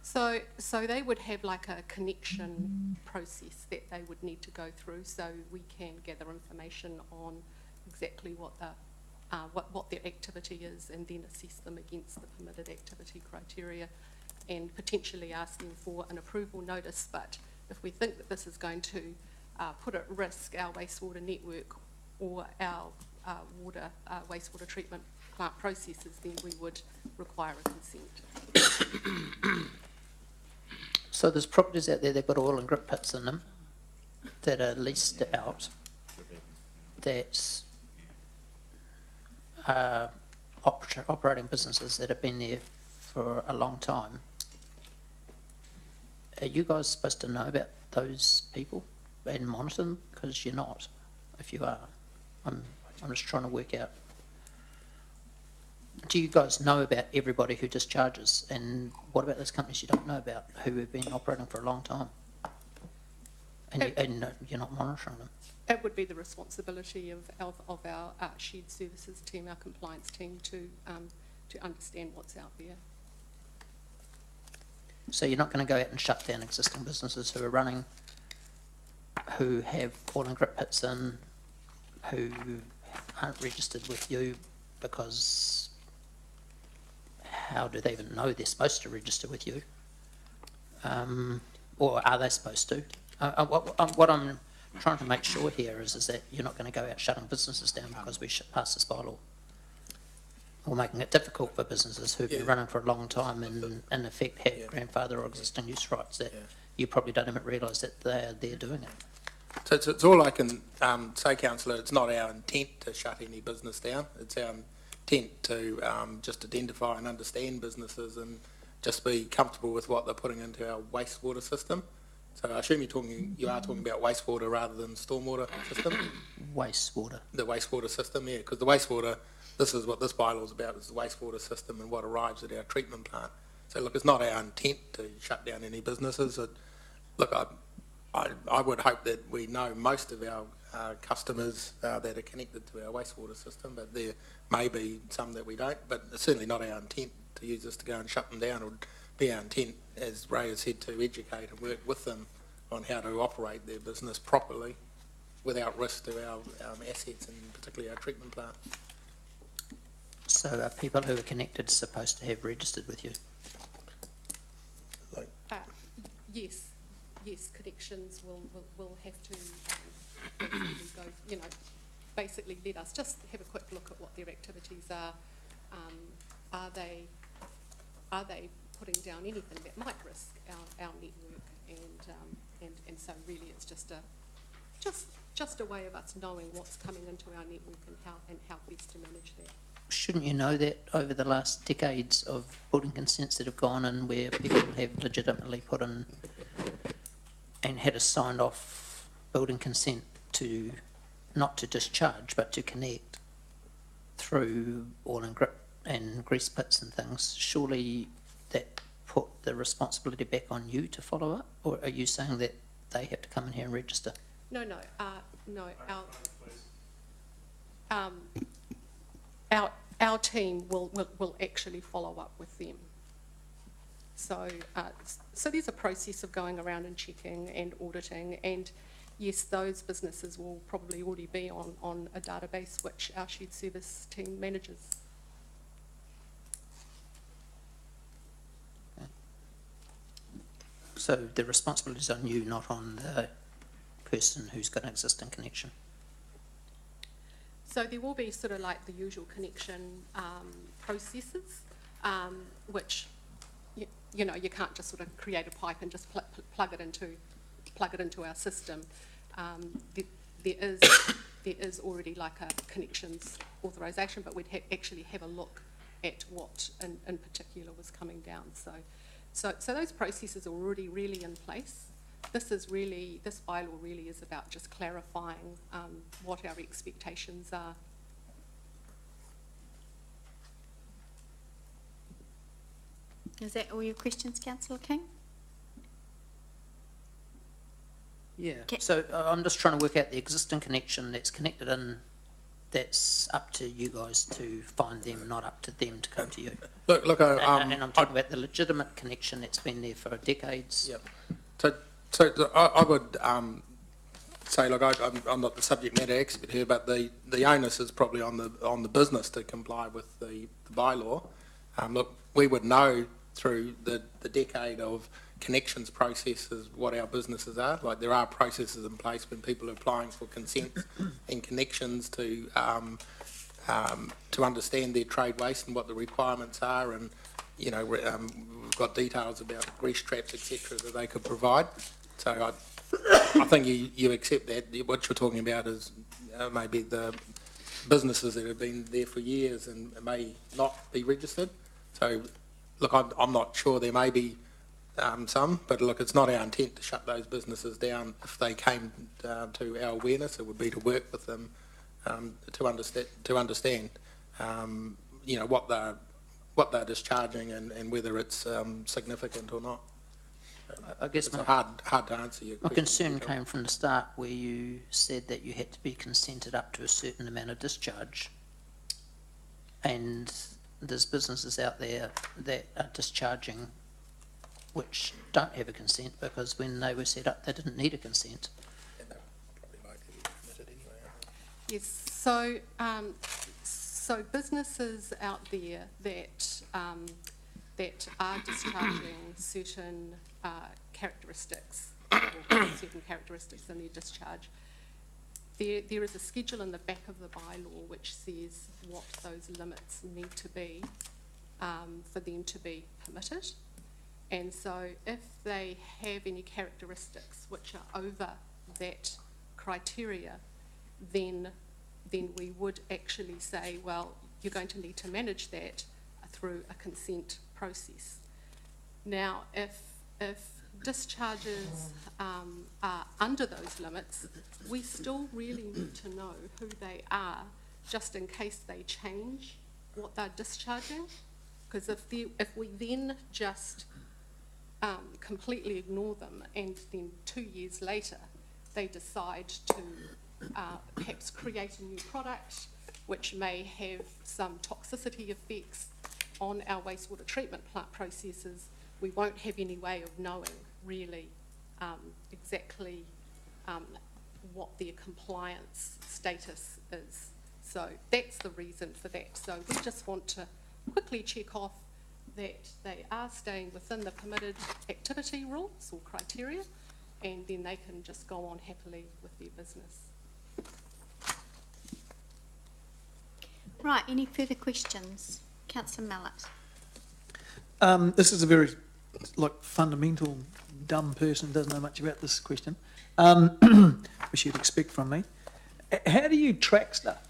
So they would have like a connection process that they would need to go through, so we can gather information on exactly what their activity is, and then assess them against the permitted activity criteria, and potentially ask them for an approval notice. But if we think that this is going to put at risk our wastewater network or our wastewater treatment plant processes, then we would require a consent. So there's properties out there that got oil and grit pits in them that are leased out, that are operating businesses that have been there for a long time. Are you guys supposed to know about those people and monitor them? Because you're not. If you are, I'm just trying to work out. Do you guys know about everybody who discharges, and what about those companies you don't know about who have been operating for a long time, and you're not monitoring them? It would be the responsibility of our shared services team, our compliance team, to understand what's out there. So you're not going to go out and shut down existing businesses who are running, who have oil and grit pits in, who aren't registered with you, because how do they even know they're supposed to register with you? Or are they supposed to? What I'm trying to make sure here is that you're not going to go out shutting businesses down because we pass this bylaw, or making it difficult for businesses who've been running for a long time and in effect have grandfather or existing use rights that you probably don't even realise that they're doing it. So it's all I can say, Councillor. It's not our intent to shut any business down. It's our intent to just identify and understand businesses and just be comfortable with what they're putting into our wastewater system. So I assume you are talking about wastewater rather than stormwater system? Wastewater. The wastewater system, yeah, because the wastewater, this is what this bylaw is about, is the wastewater system and what arrives at our treatment plant. So look, it's not our intent to shut down any businesses. Look, I would hope that we know most of our customers that are connected to our wastewater system, but there may be some that we don't, but it's certainly not our intent to use this to go and shut them down. It would be our intent, as Ray has said, to educate and work with them on how to operate their business properly without risk to our assets and particularly our treatment plant. So are people who are connected supposed to have registered with you? Yes, connections will have to go, basically let us just have a quick look at what their activities are. Are they putting down anything that might risk our network? And so really it's just a way of us knowing what's coming into our network and how best to manage that. Shouldn't you know that over the last decades of building consents that have gone in where people have legitimately put in and had a signed off building consent to not to discharge but to connect through oil and grit and grease pits and things, surely that put the responsibility back on you to follow up? Or are you saying that they have to come in here and register? No. Our team will actually follow up with them. So there's a process of going around and checking and auditing, and yes, those businesses will probably already be on a database which our shared service team manages. So the responsibility is on you, not on the person who's got an existing connection. So there will be sort of like the usual connection processes, which you know, you can't just sort of create a pipe and just plug it into our system. There is already like a connections authorisation, but we'd actually have a look at what in particular was coming down. So those processes are already really in place. This bylaw really is about just clarifying what our expectations are. Is that all your questions, Councillor King? Yeah, Okay. so I'm just trying to work out the existing connection that's connected in, that's up to you guys to find them, not up to them to come to you. Look, And I'm talking about the legitimate connection that's been there for decades. Yep. So I would say, look, I'm not the subject matter expert here, but the onus is probably on the business to comply with the bylaw. Look, we would know through the decade of connections processes what our businesses are. Like, there are processes in place when people are applying for consent and connections to understand their trade waste and what the requirements are, and you know, we've got details about grease traps, etc., that they could provide. So I think you accept that. What you're talking about is maybe the businesses that have been there for years and may not be registered. So look, I'm not sure, there may be some, but look, it's not our intent to shut those businesses down. If they came to our awareness, it would be to work with them to understand you know, what they're discharging and whether it's significant or not. I guess it's hard to answer your question. My concern came from the start, where you said that you had to be consented up to a certain amount of discharge, and there's businesses out there that are discharging which don't have a consent, because when they were set up they didn't need a consent. And they're probably likely to be permitted anyway. Yes, so businesses out there that are discharging certain characteristics, or certain characteristics in their discharge, there is a schedule in the back of the bylaw which says what those limits need to be for them to be permitted. And so if they have any characteristics which are over that criteria, then we would actually say, well, you're going to need to manage that through a consent process. Now, if discharges are under those limits, we still really need to know who they are, just in case they change what they're discharging. Because if we then just completely ignore them, and then 2 years later they decide to perhaps create a new product which may have some toxicity effects on our wastewater treatment plant processes, we won't have any way of knowing really exactly what their compliance status is. So that's the reason for that. So we just want to quickly check off that they are staying within the permitted activity rules or criteria, and then they can just go on happily with their business. Right, any further questions? Councillor Mallett. This is a very fundamental dumb person, doesn't know much about this question, which you'd expect from me. How do you track stuff?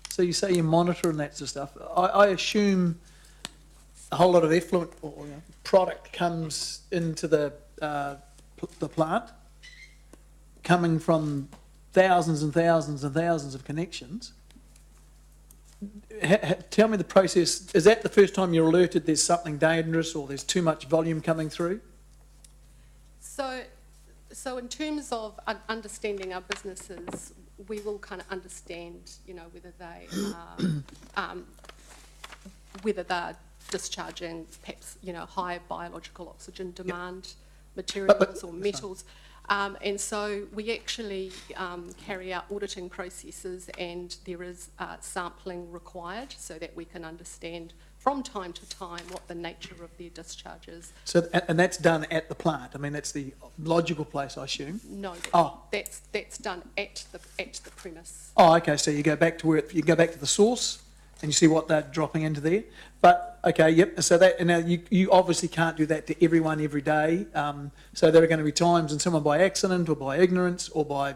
So you say you monitor and that sort of stuff. I assume a whole lot of effluent or product comes into the plant, coming from thousands and thousands and thousands of connections. Tell me the process. Is that the first time you're alerted there's something dangerous or there's too much volume coming through? So in terms of understanding our businesses, we will kind of understand, whether they are, whether they're discharging perhaps, higher biological oxygen demand materials or metals. And so we actually carry out auditing processes, and there is sampling required so that we can understand from time to time what the nature of their discharge is. So, and that's done at the plant? I mean, that's the logical place, I assume? No, that's done at the premise. Oh, okay, so you go back to you go back to the source and you see what they're dropping into there. But, okay, yep, so that, and now you obviously can't do that to everyone every day. So there are going to be times when someone by accident or by ignorance or by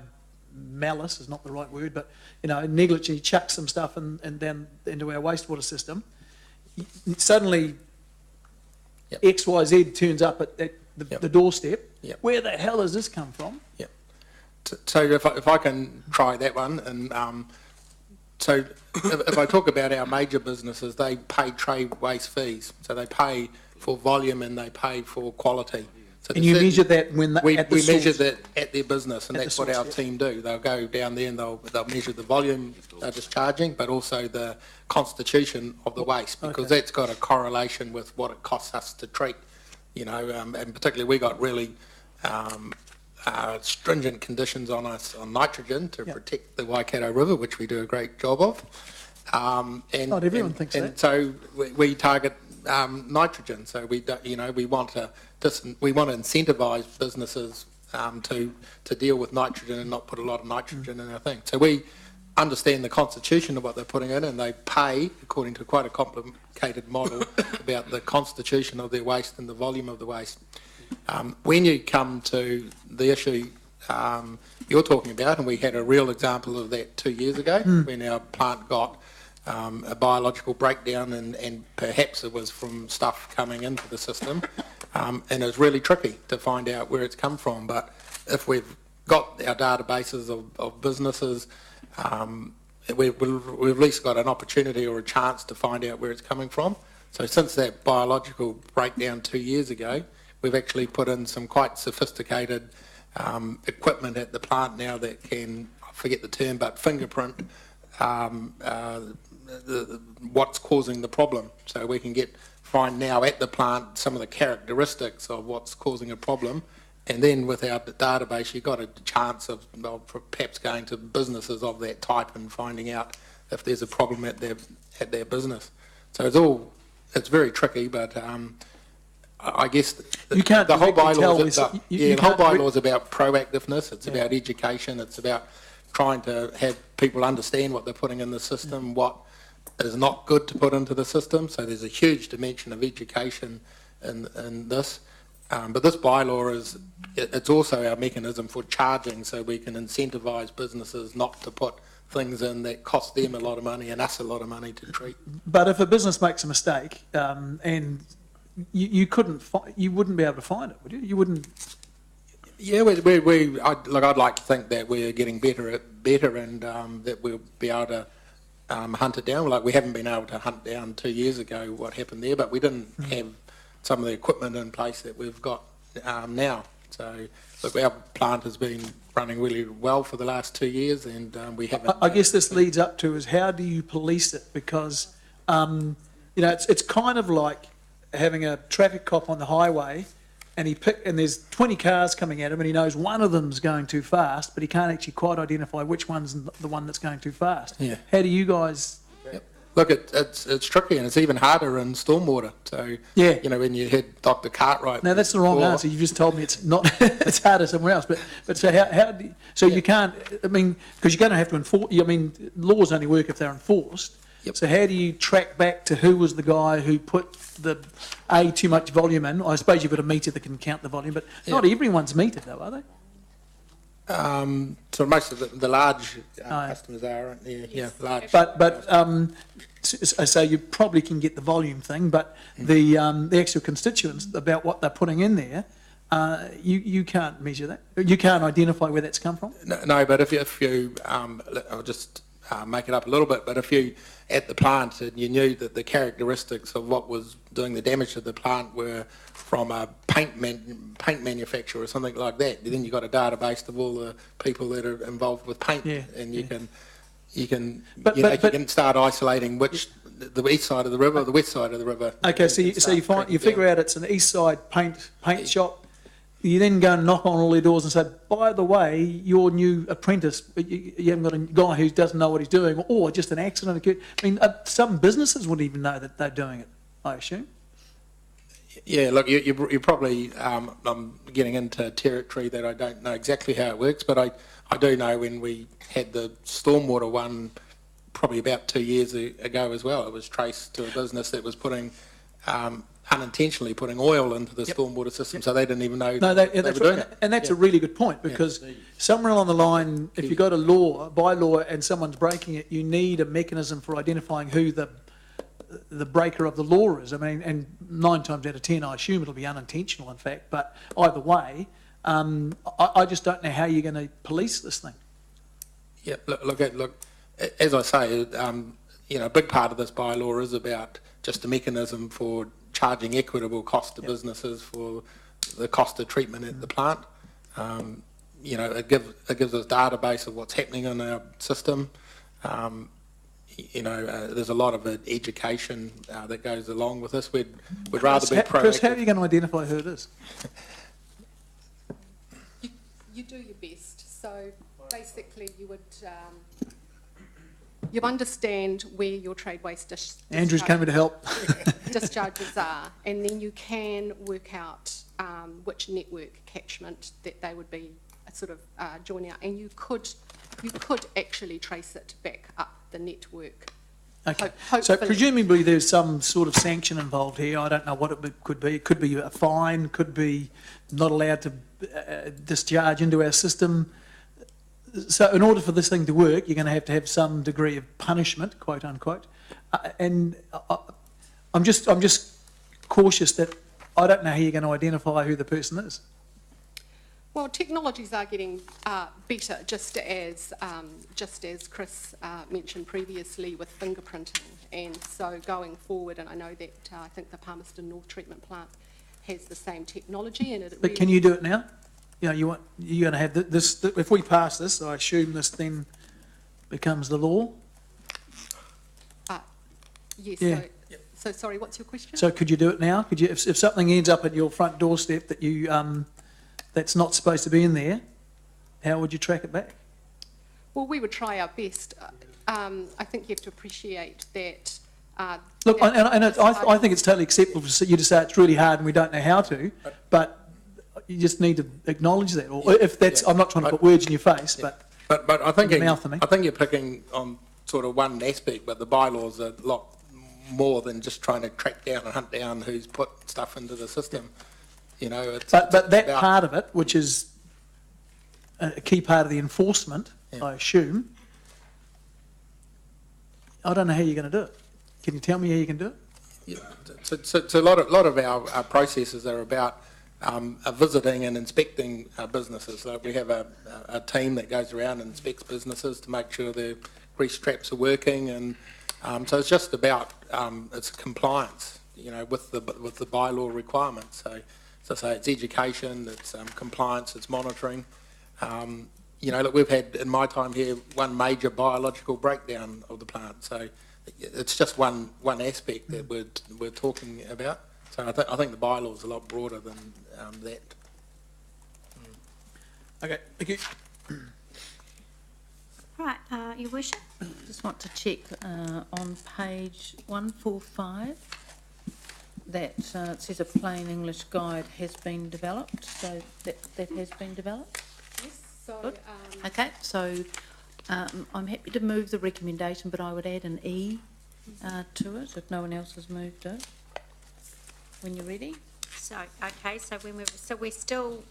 malice is not the right word, but, negligently chucks some stuff and down into our wastewater system. Suddenly, Yep. XYZ turns up at the doorstep. Yep. Where the hell has this come from? Yep. So if I can try that one, and so if I talk about our major businesses, they pay trade waste fees. So they pay for volume and they pay for quality. So And you measure that when we at the measure source? that at their business, and At the that's what source, our yeah. team do. They'll go down there and they'll measure the volume they're discharging, but also the constitution of the waste, because Okay. that's got a correlation with what it costs us to treat. And particularly we got really stringent conditions on us on nitrogen to Yep. protect the Waikato River, which we do a great job of. And, Not everyone thinks and that. so we target nitrogen. So we don't, we want to incentivise businesses to deal with nitrogen and not put a lot of nitrogen in our thing. So we understand the constitution of what they're putting in, and they pay according to quite a complicated model about the constitution of their waste and the volume of the waste. When you come to the issue you're talking about, and we had a real example of that 2 years ago when our plant got a biological breakdown, and perhaps it was from stuff coming into the system, and it's really tricky to find out where it's come from. But if we've got our databases of businesses, we've at least got an opportunity or a chance to find out where it's coming from. So since that biological breakdown 2 years ago, we've actually put in some quite sophisticated equipment at the plant now that can, I forget the term, but fingerprint what's causing the problem. So we can find now at the plant some of the characteristics of what's causing a problem. And then with our database, you've got a chance of perhaps going to businesses of that type and finding out if there's a problem at their business. So it's very tricky, but I guess You can't the whole directly tell bylaw with- you the whole can't bylaw is about proactiveness. It's about education. It's about trying to have people understand what they're putting in the system, what is not good to put into the system. So there's a huge dimension of education in this. But this bylaw it's also our mechanism for charging, so we can incentivise businesses not to put things in that cost them a lot of money and us a lot of money to treat. But if a business makes a mistake, and you wouldn't be able to find it, would you? You wouldn't. Yeah, I'd like to think that we're getting better and that we'll be able to hunt it down. Like we haven't been able to hunt down 2 years ago what happened there, but we didn't have some of the equipment in place that we've got now. So look, our plant has been running really well for the last 2 years, and we haven't. I guess this leads up to is how do you police it? Because it's kind of like having a traffic cop on the highway, and there's 20 cars coming at him, and he knows one of them's going too fast, but he can't actually quite identify which one's the one that's going too fast. Yeah. How do you guys? Look, it's tricky, and it's even harder in stormwater. So Yeah. when you had Dr. Cartwright. No, that's the wrong before- answer. You just told me it's not. It's harder somewhere else. But so how do you, so you can't? I mean, because you're going to have to enforce. I mean, laws only work if they're enforced. Yep. So how do you track back to who was the guy who put too much volume in? I suppose you've got a meter that can count the volume, but not everyone's metered though, are they? So most of the large customers are, aren't they? Yeah, large. But so you probably can get the volume thing, but the actual constituents about what they're putting in there, you can't measure that. You can't identify where that's come from. No, but if you I'll just make it up a little bit, but if you at the plant and you knew that the characteristics of what was doing the damage to the plant were from a paint manufacturer or something like that, then you've got a database of all the people that are involved with paint, and you can start isolating which the east side of the river or the west side of the river. Okay, so you figure out it's an east side paint shop, you then go and knock on all their doors and say, by the way, your new apprentice, you haven't got a guy who doesn't know what he's doing, or just an accident occurred. I mean, some businesses wouldn't even know that they're doing it, I assume. Yeah, look, you're probably, I'm getting into territory that I don't know exactly how it works, but I do know when we had the stormwater one probably about 2 years ago as well, it was traced to a business that was putting, unintentionally putting oil into the stormwater system, so they didn't even know they were doing it. And that's a really good point, because somewhere along the line, if you go to by law, and someone's breaking it, you need a mechanism for identifying who the breaker of the law is. I mean, and 9 times out of 10, I assume it'll be unintentional, in fact, but either way, I just don't know how you're going to police this thing. Yeah, look, as I say, a big part of this bylaw is about just a mechanism for charging equitable cost to businesses for the cost of treatment at the plant. It gives us a database of what's happening in our system. There's a lot of education that goes along with this. We'd rather be proactive. Chris, how are you going to identify who it is? You do your best. So basically you would, you understand where your trade waste Andrew's coming to help. discharges are, and then you can work out which network catchment that they would be sort of joining out, and you could actually trace it back up the network. Okay. So presumably there's some sort of sanction involved here. I don't know what it could be. It could be a fine, could be not allowed to discharge into our system. So in order for this thing to work, you're going to have some degree of punishment, quote unquote. And I'm just cautious that I don't know how you're going to identify who the person is. Well, technologies are getting better, just as Chris mentioned previously with fingerprinting. And so going forward, and I know that I think the Palmerston North Treatment Plant has the same technology. But can you do it now? You're going to have this. If we pass this, I assume this then becomes the law. Yes. Yeah. So sorry, what's your question? So could you do it now? Could you, if something ends up at your front doorstep that you that's not supposed to be in there, how would you track it back? Well, we would try our best. I think you have to appreciate that. Look, I think it's totally acceptable for you to say it's really hard and we don't know how to, but you just need to acknowledge that. Or if that's, I'm not trying to put words in your face, but I think mouth-to-me. I think you're picking on sort of one aspect, but the bylaws are a lot more than just trying to track down and hunt down who's put stuff into the system. But that part of it, which is a key part of the enforcement, I assume, I don't know how you're going to do it. Can you tell me how you can do it? Yeah. So a lot of our processes are about visiting and inspecting businesses. Like we have a team that goes around and inspects businesses to make sure their grease traps are working, and so it's just about it's compliance, with the bylaw requirements. So say it's education, it's compliance, it's monitoring. Look, we've had in my time here one major biological breakdown of the plant. So it's just one aspect that we're talking about. So I think the bylaw is a lot broader than that. Okay, thank you. Right, Your Worship. Just want to check on page 145 that it says a plain English guide has been developed. So that has been developed. Yes. So. Good. Okay. So I'm happy to move the recommendation, but I would add an E to it if no one else has moved it. When you're ready. So we're still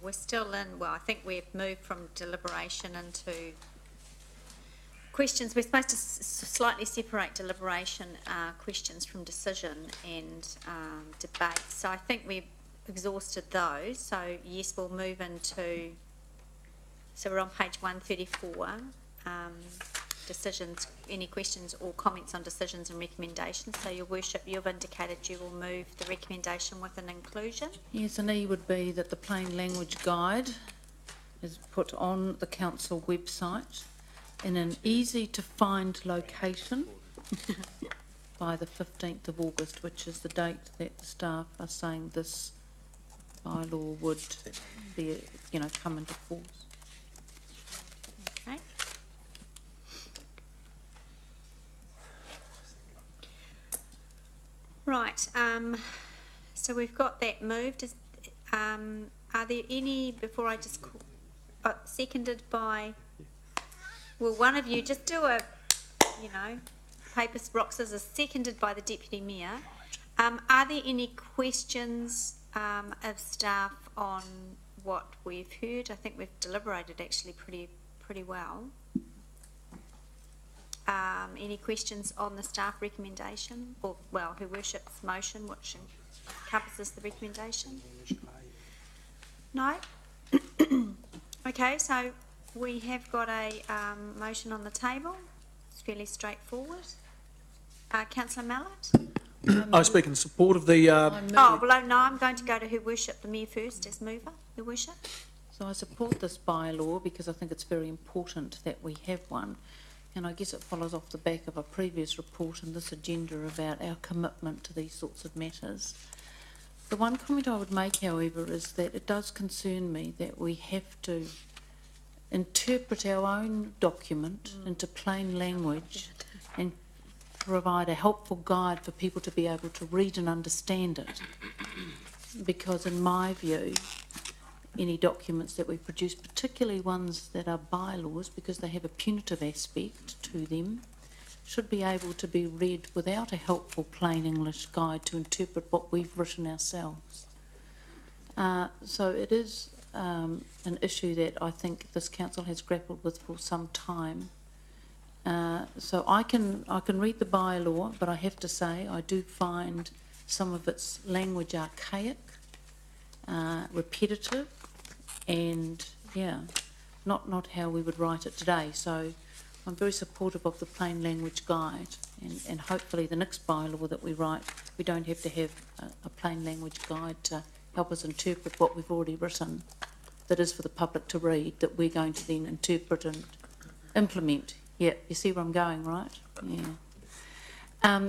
in. Well, I think we've moved from deliberation into questions. We're supposed to slightly separate deliberation questions from decision and debate. So I think we've exhausted those. So yes, we'll move into. So we're on page 134. Decisions, any questions or comments on decisions and recommendations. So, Your Worship, you've indicated you will move the recommendation with an inclusion. Yes, an E would be that the plain language guide is put on the council website in an easy to find location by the 15th of August, which is the date that the staff are saying this bylaw would be, come into force. Okay. Right, so we've got that moved. Are there any, before I just call, seconded by, well, one of you, just do a, paper, rock, scissors, seconded by the Deputy Mayor. Are there any questions of staff on what we've heard? I think we've deliberated actually pretty well. Any questions on the staff recommendation, or, well, Her Worship's motion, which encompasses the recommendation? No? Okay, so we have got a motion on the table. It's fairly straightforward. Councillor Mallett? I speak in support of the, Oh, well, no, I'm going to go to Her Worship, the Mayor first, as mover. Her Worship? So I support this bylaw because I think it's very important that we have one. And I guess it follows off the back of a previous report and this agenda about our commitment to these sorts of matters. The one comment I would make, however, is that it does concern me that we have to interpret our own document into plain language and provide a helpful guide for people to be able to read and understand it. Because in my view, any documents that we produce, particularly ones that are bylaws, because they have a punitive aspect to them, should be able to be read without a helpful plain English guide to interpret what we've written ourselves. So it is an issue that I think this council has grappled with for some time. So I can read the bylaw, but I have to say I do find some of its language archaic, repetitive, and not how we would write it today. So I'm very supportive of the plain language guide, and hopefully the next bylaw that we write, we don't have to have a plain language guide to help us interpret what we've already written that is for the public to read, that we're going to then interpret and implement. Yeah, you see where I'm going, right? Yeah.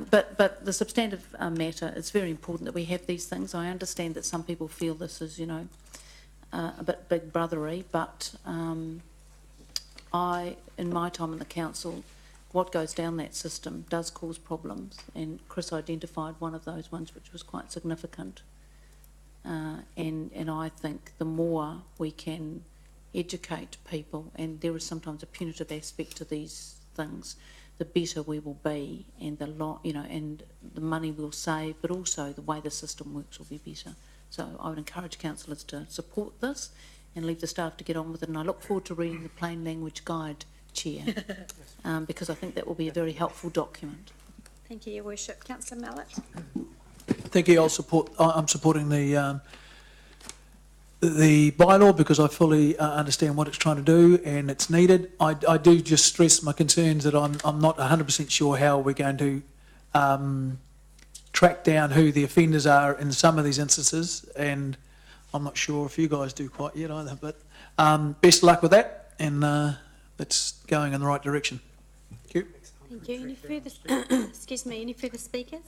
But the substantive matter, it's very important that we have these things. I understand that some people feel this is, a bit big brothery, but in my time in the council, what goes down that system does cause problems, and Chris identified one of those ones which was quite significant. And I think the more we can educate people, and there is sometimes a punitive aspect to these things, the better we will be, and and the money we'll save, but also the way the system works will be better. So I would encourage councillors to support this and leave the staff to get on with it. And I look forward to reading the plain language guide, Chair, because I think that will be a very helpful document. Thank you, Your Worship. Councillor Mallett? thank you, I'm supporting the bylaw because I fully understand what it's trying to do and it's needed. I do just stress my concerns that I'm not 100% sure how we're going to track down who the offenders are in some of these instances, and I'm not sure if you guys do quite yet either, but best of luck with that, and it's going in the right direction. Thank you. Thank you. Any further, excuse me, any further speakers?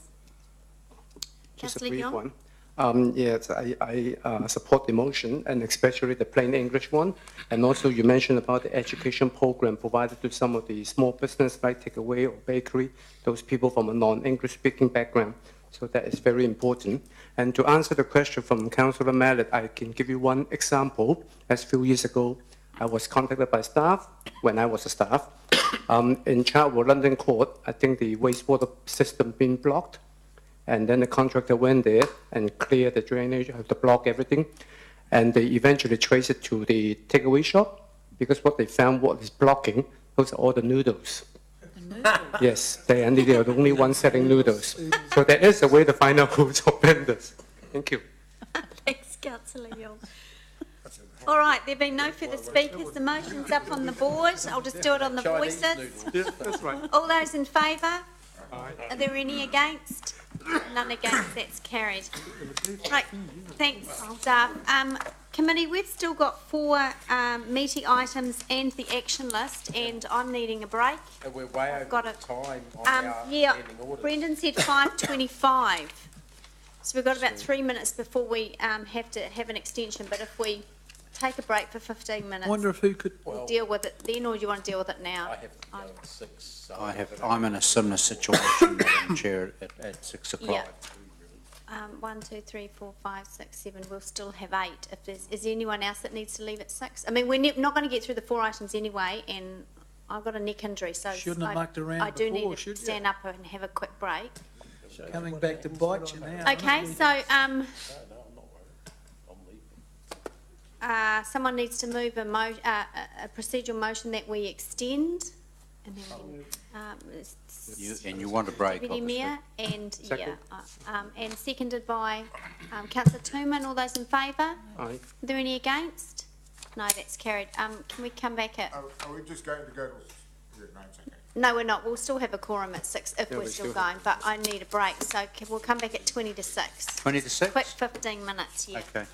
Just a Councillor brief Yong? one. Yes, I support the motion, and especially the plain English one. And also you mentioned about the education program provided to some of the small business like takeaway or bakery, those people from a non-English speaking background. So that is very important. And to answer the question from Councillor Mallett, I can give you one example. As a few years ago, I was contacted by staff, when I was a staff, in Chartwell, London Court. I think the wastewater system being blocked. And then the contractor went there and cleared the drainage, to block everything. And they eventually traced it to the takeaway shop, because what they found, what is blocking, those are all the noodles. Yes, they are the only ones selling noodles. So there is a way to find out who's offenders. Thank you. Thanks, Councillor Yong. All right, there being no further speakers, the motion's up on the board. I'll just do it on the voices. Yeah, that's right. All those in favour? Are there any against? None against, that's carried. Right, thanks, staff. Committee, we've still got 4 meeting items and the action list, and I'm needing a break. And we're way over time on our Yeah, standing orders. Brendan said 5:25. So we've got about 3 minutes before we have to have an extension, but if we take a break for 15 I minutes, wonder if who could, we'll deal with it then, or do you want to deal with it now? I have to go at 6. So I'm in a similar situation, Madam Chair, at 6 o'clock. 1, 2, 3, 4, 5, 6, 7, we'll still have 8. If there's, is there anyone else that needs to leave at 6? I mean, we're not going to get through the 4 items anyway, and I've got a neck injury, so Shouldn't have mucked around I do before, need to should you? stand up and have a quick break. coming back to bite you now. Okay, so someone needs to move a procedural motion that we extend, and then You want a break, Deputy obviously. Mayor, and seconded by Councillor Tooman. All those in favour? Aye. Are there any against? No, that's carried. Can we come back at? Are we just going to go to, yeah, no, it's okay. No, we're not. We'll still have a quorum at 6 if we're still going, but I need a break, so we'll come back at 20 to 6. 20 to 6? Quick 15 minutes, yeah. Okay.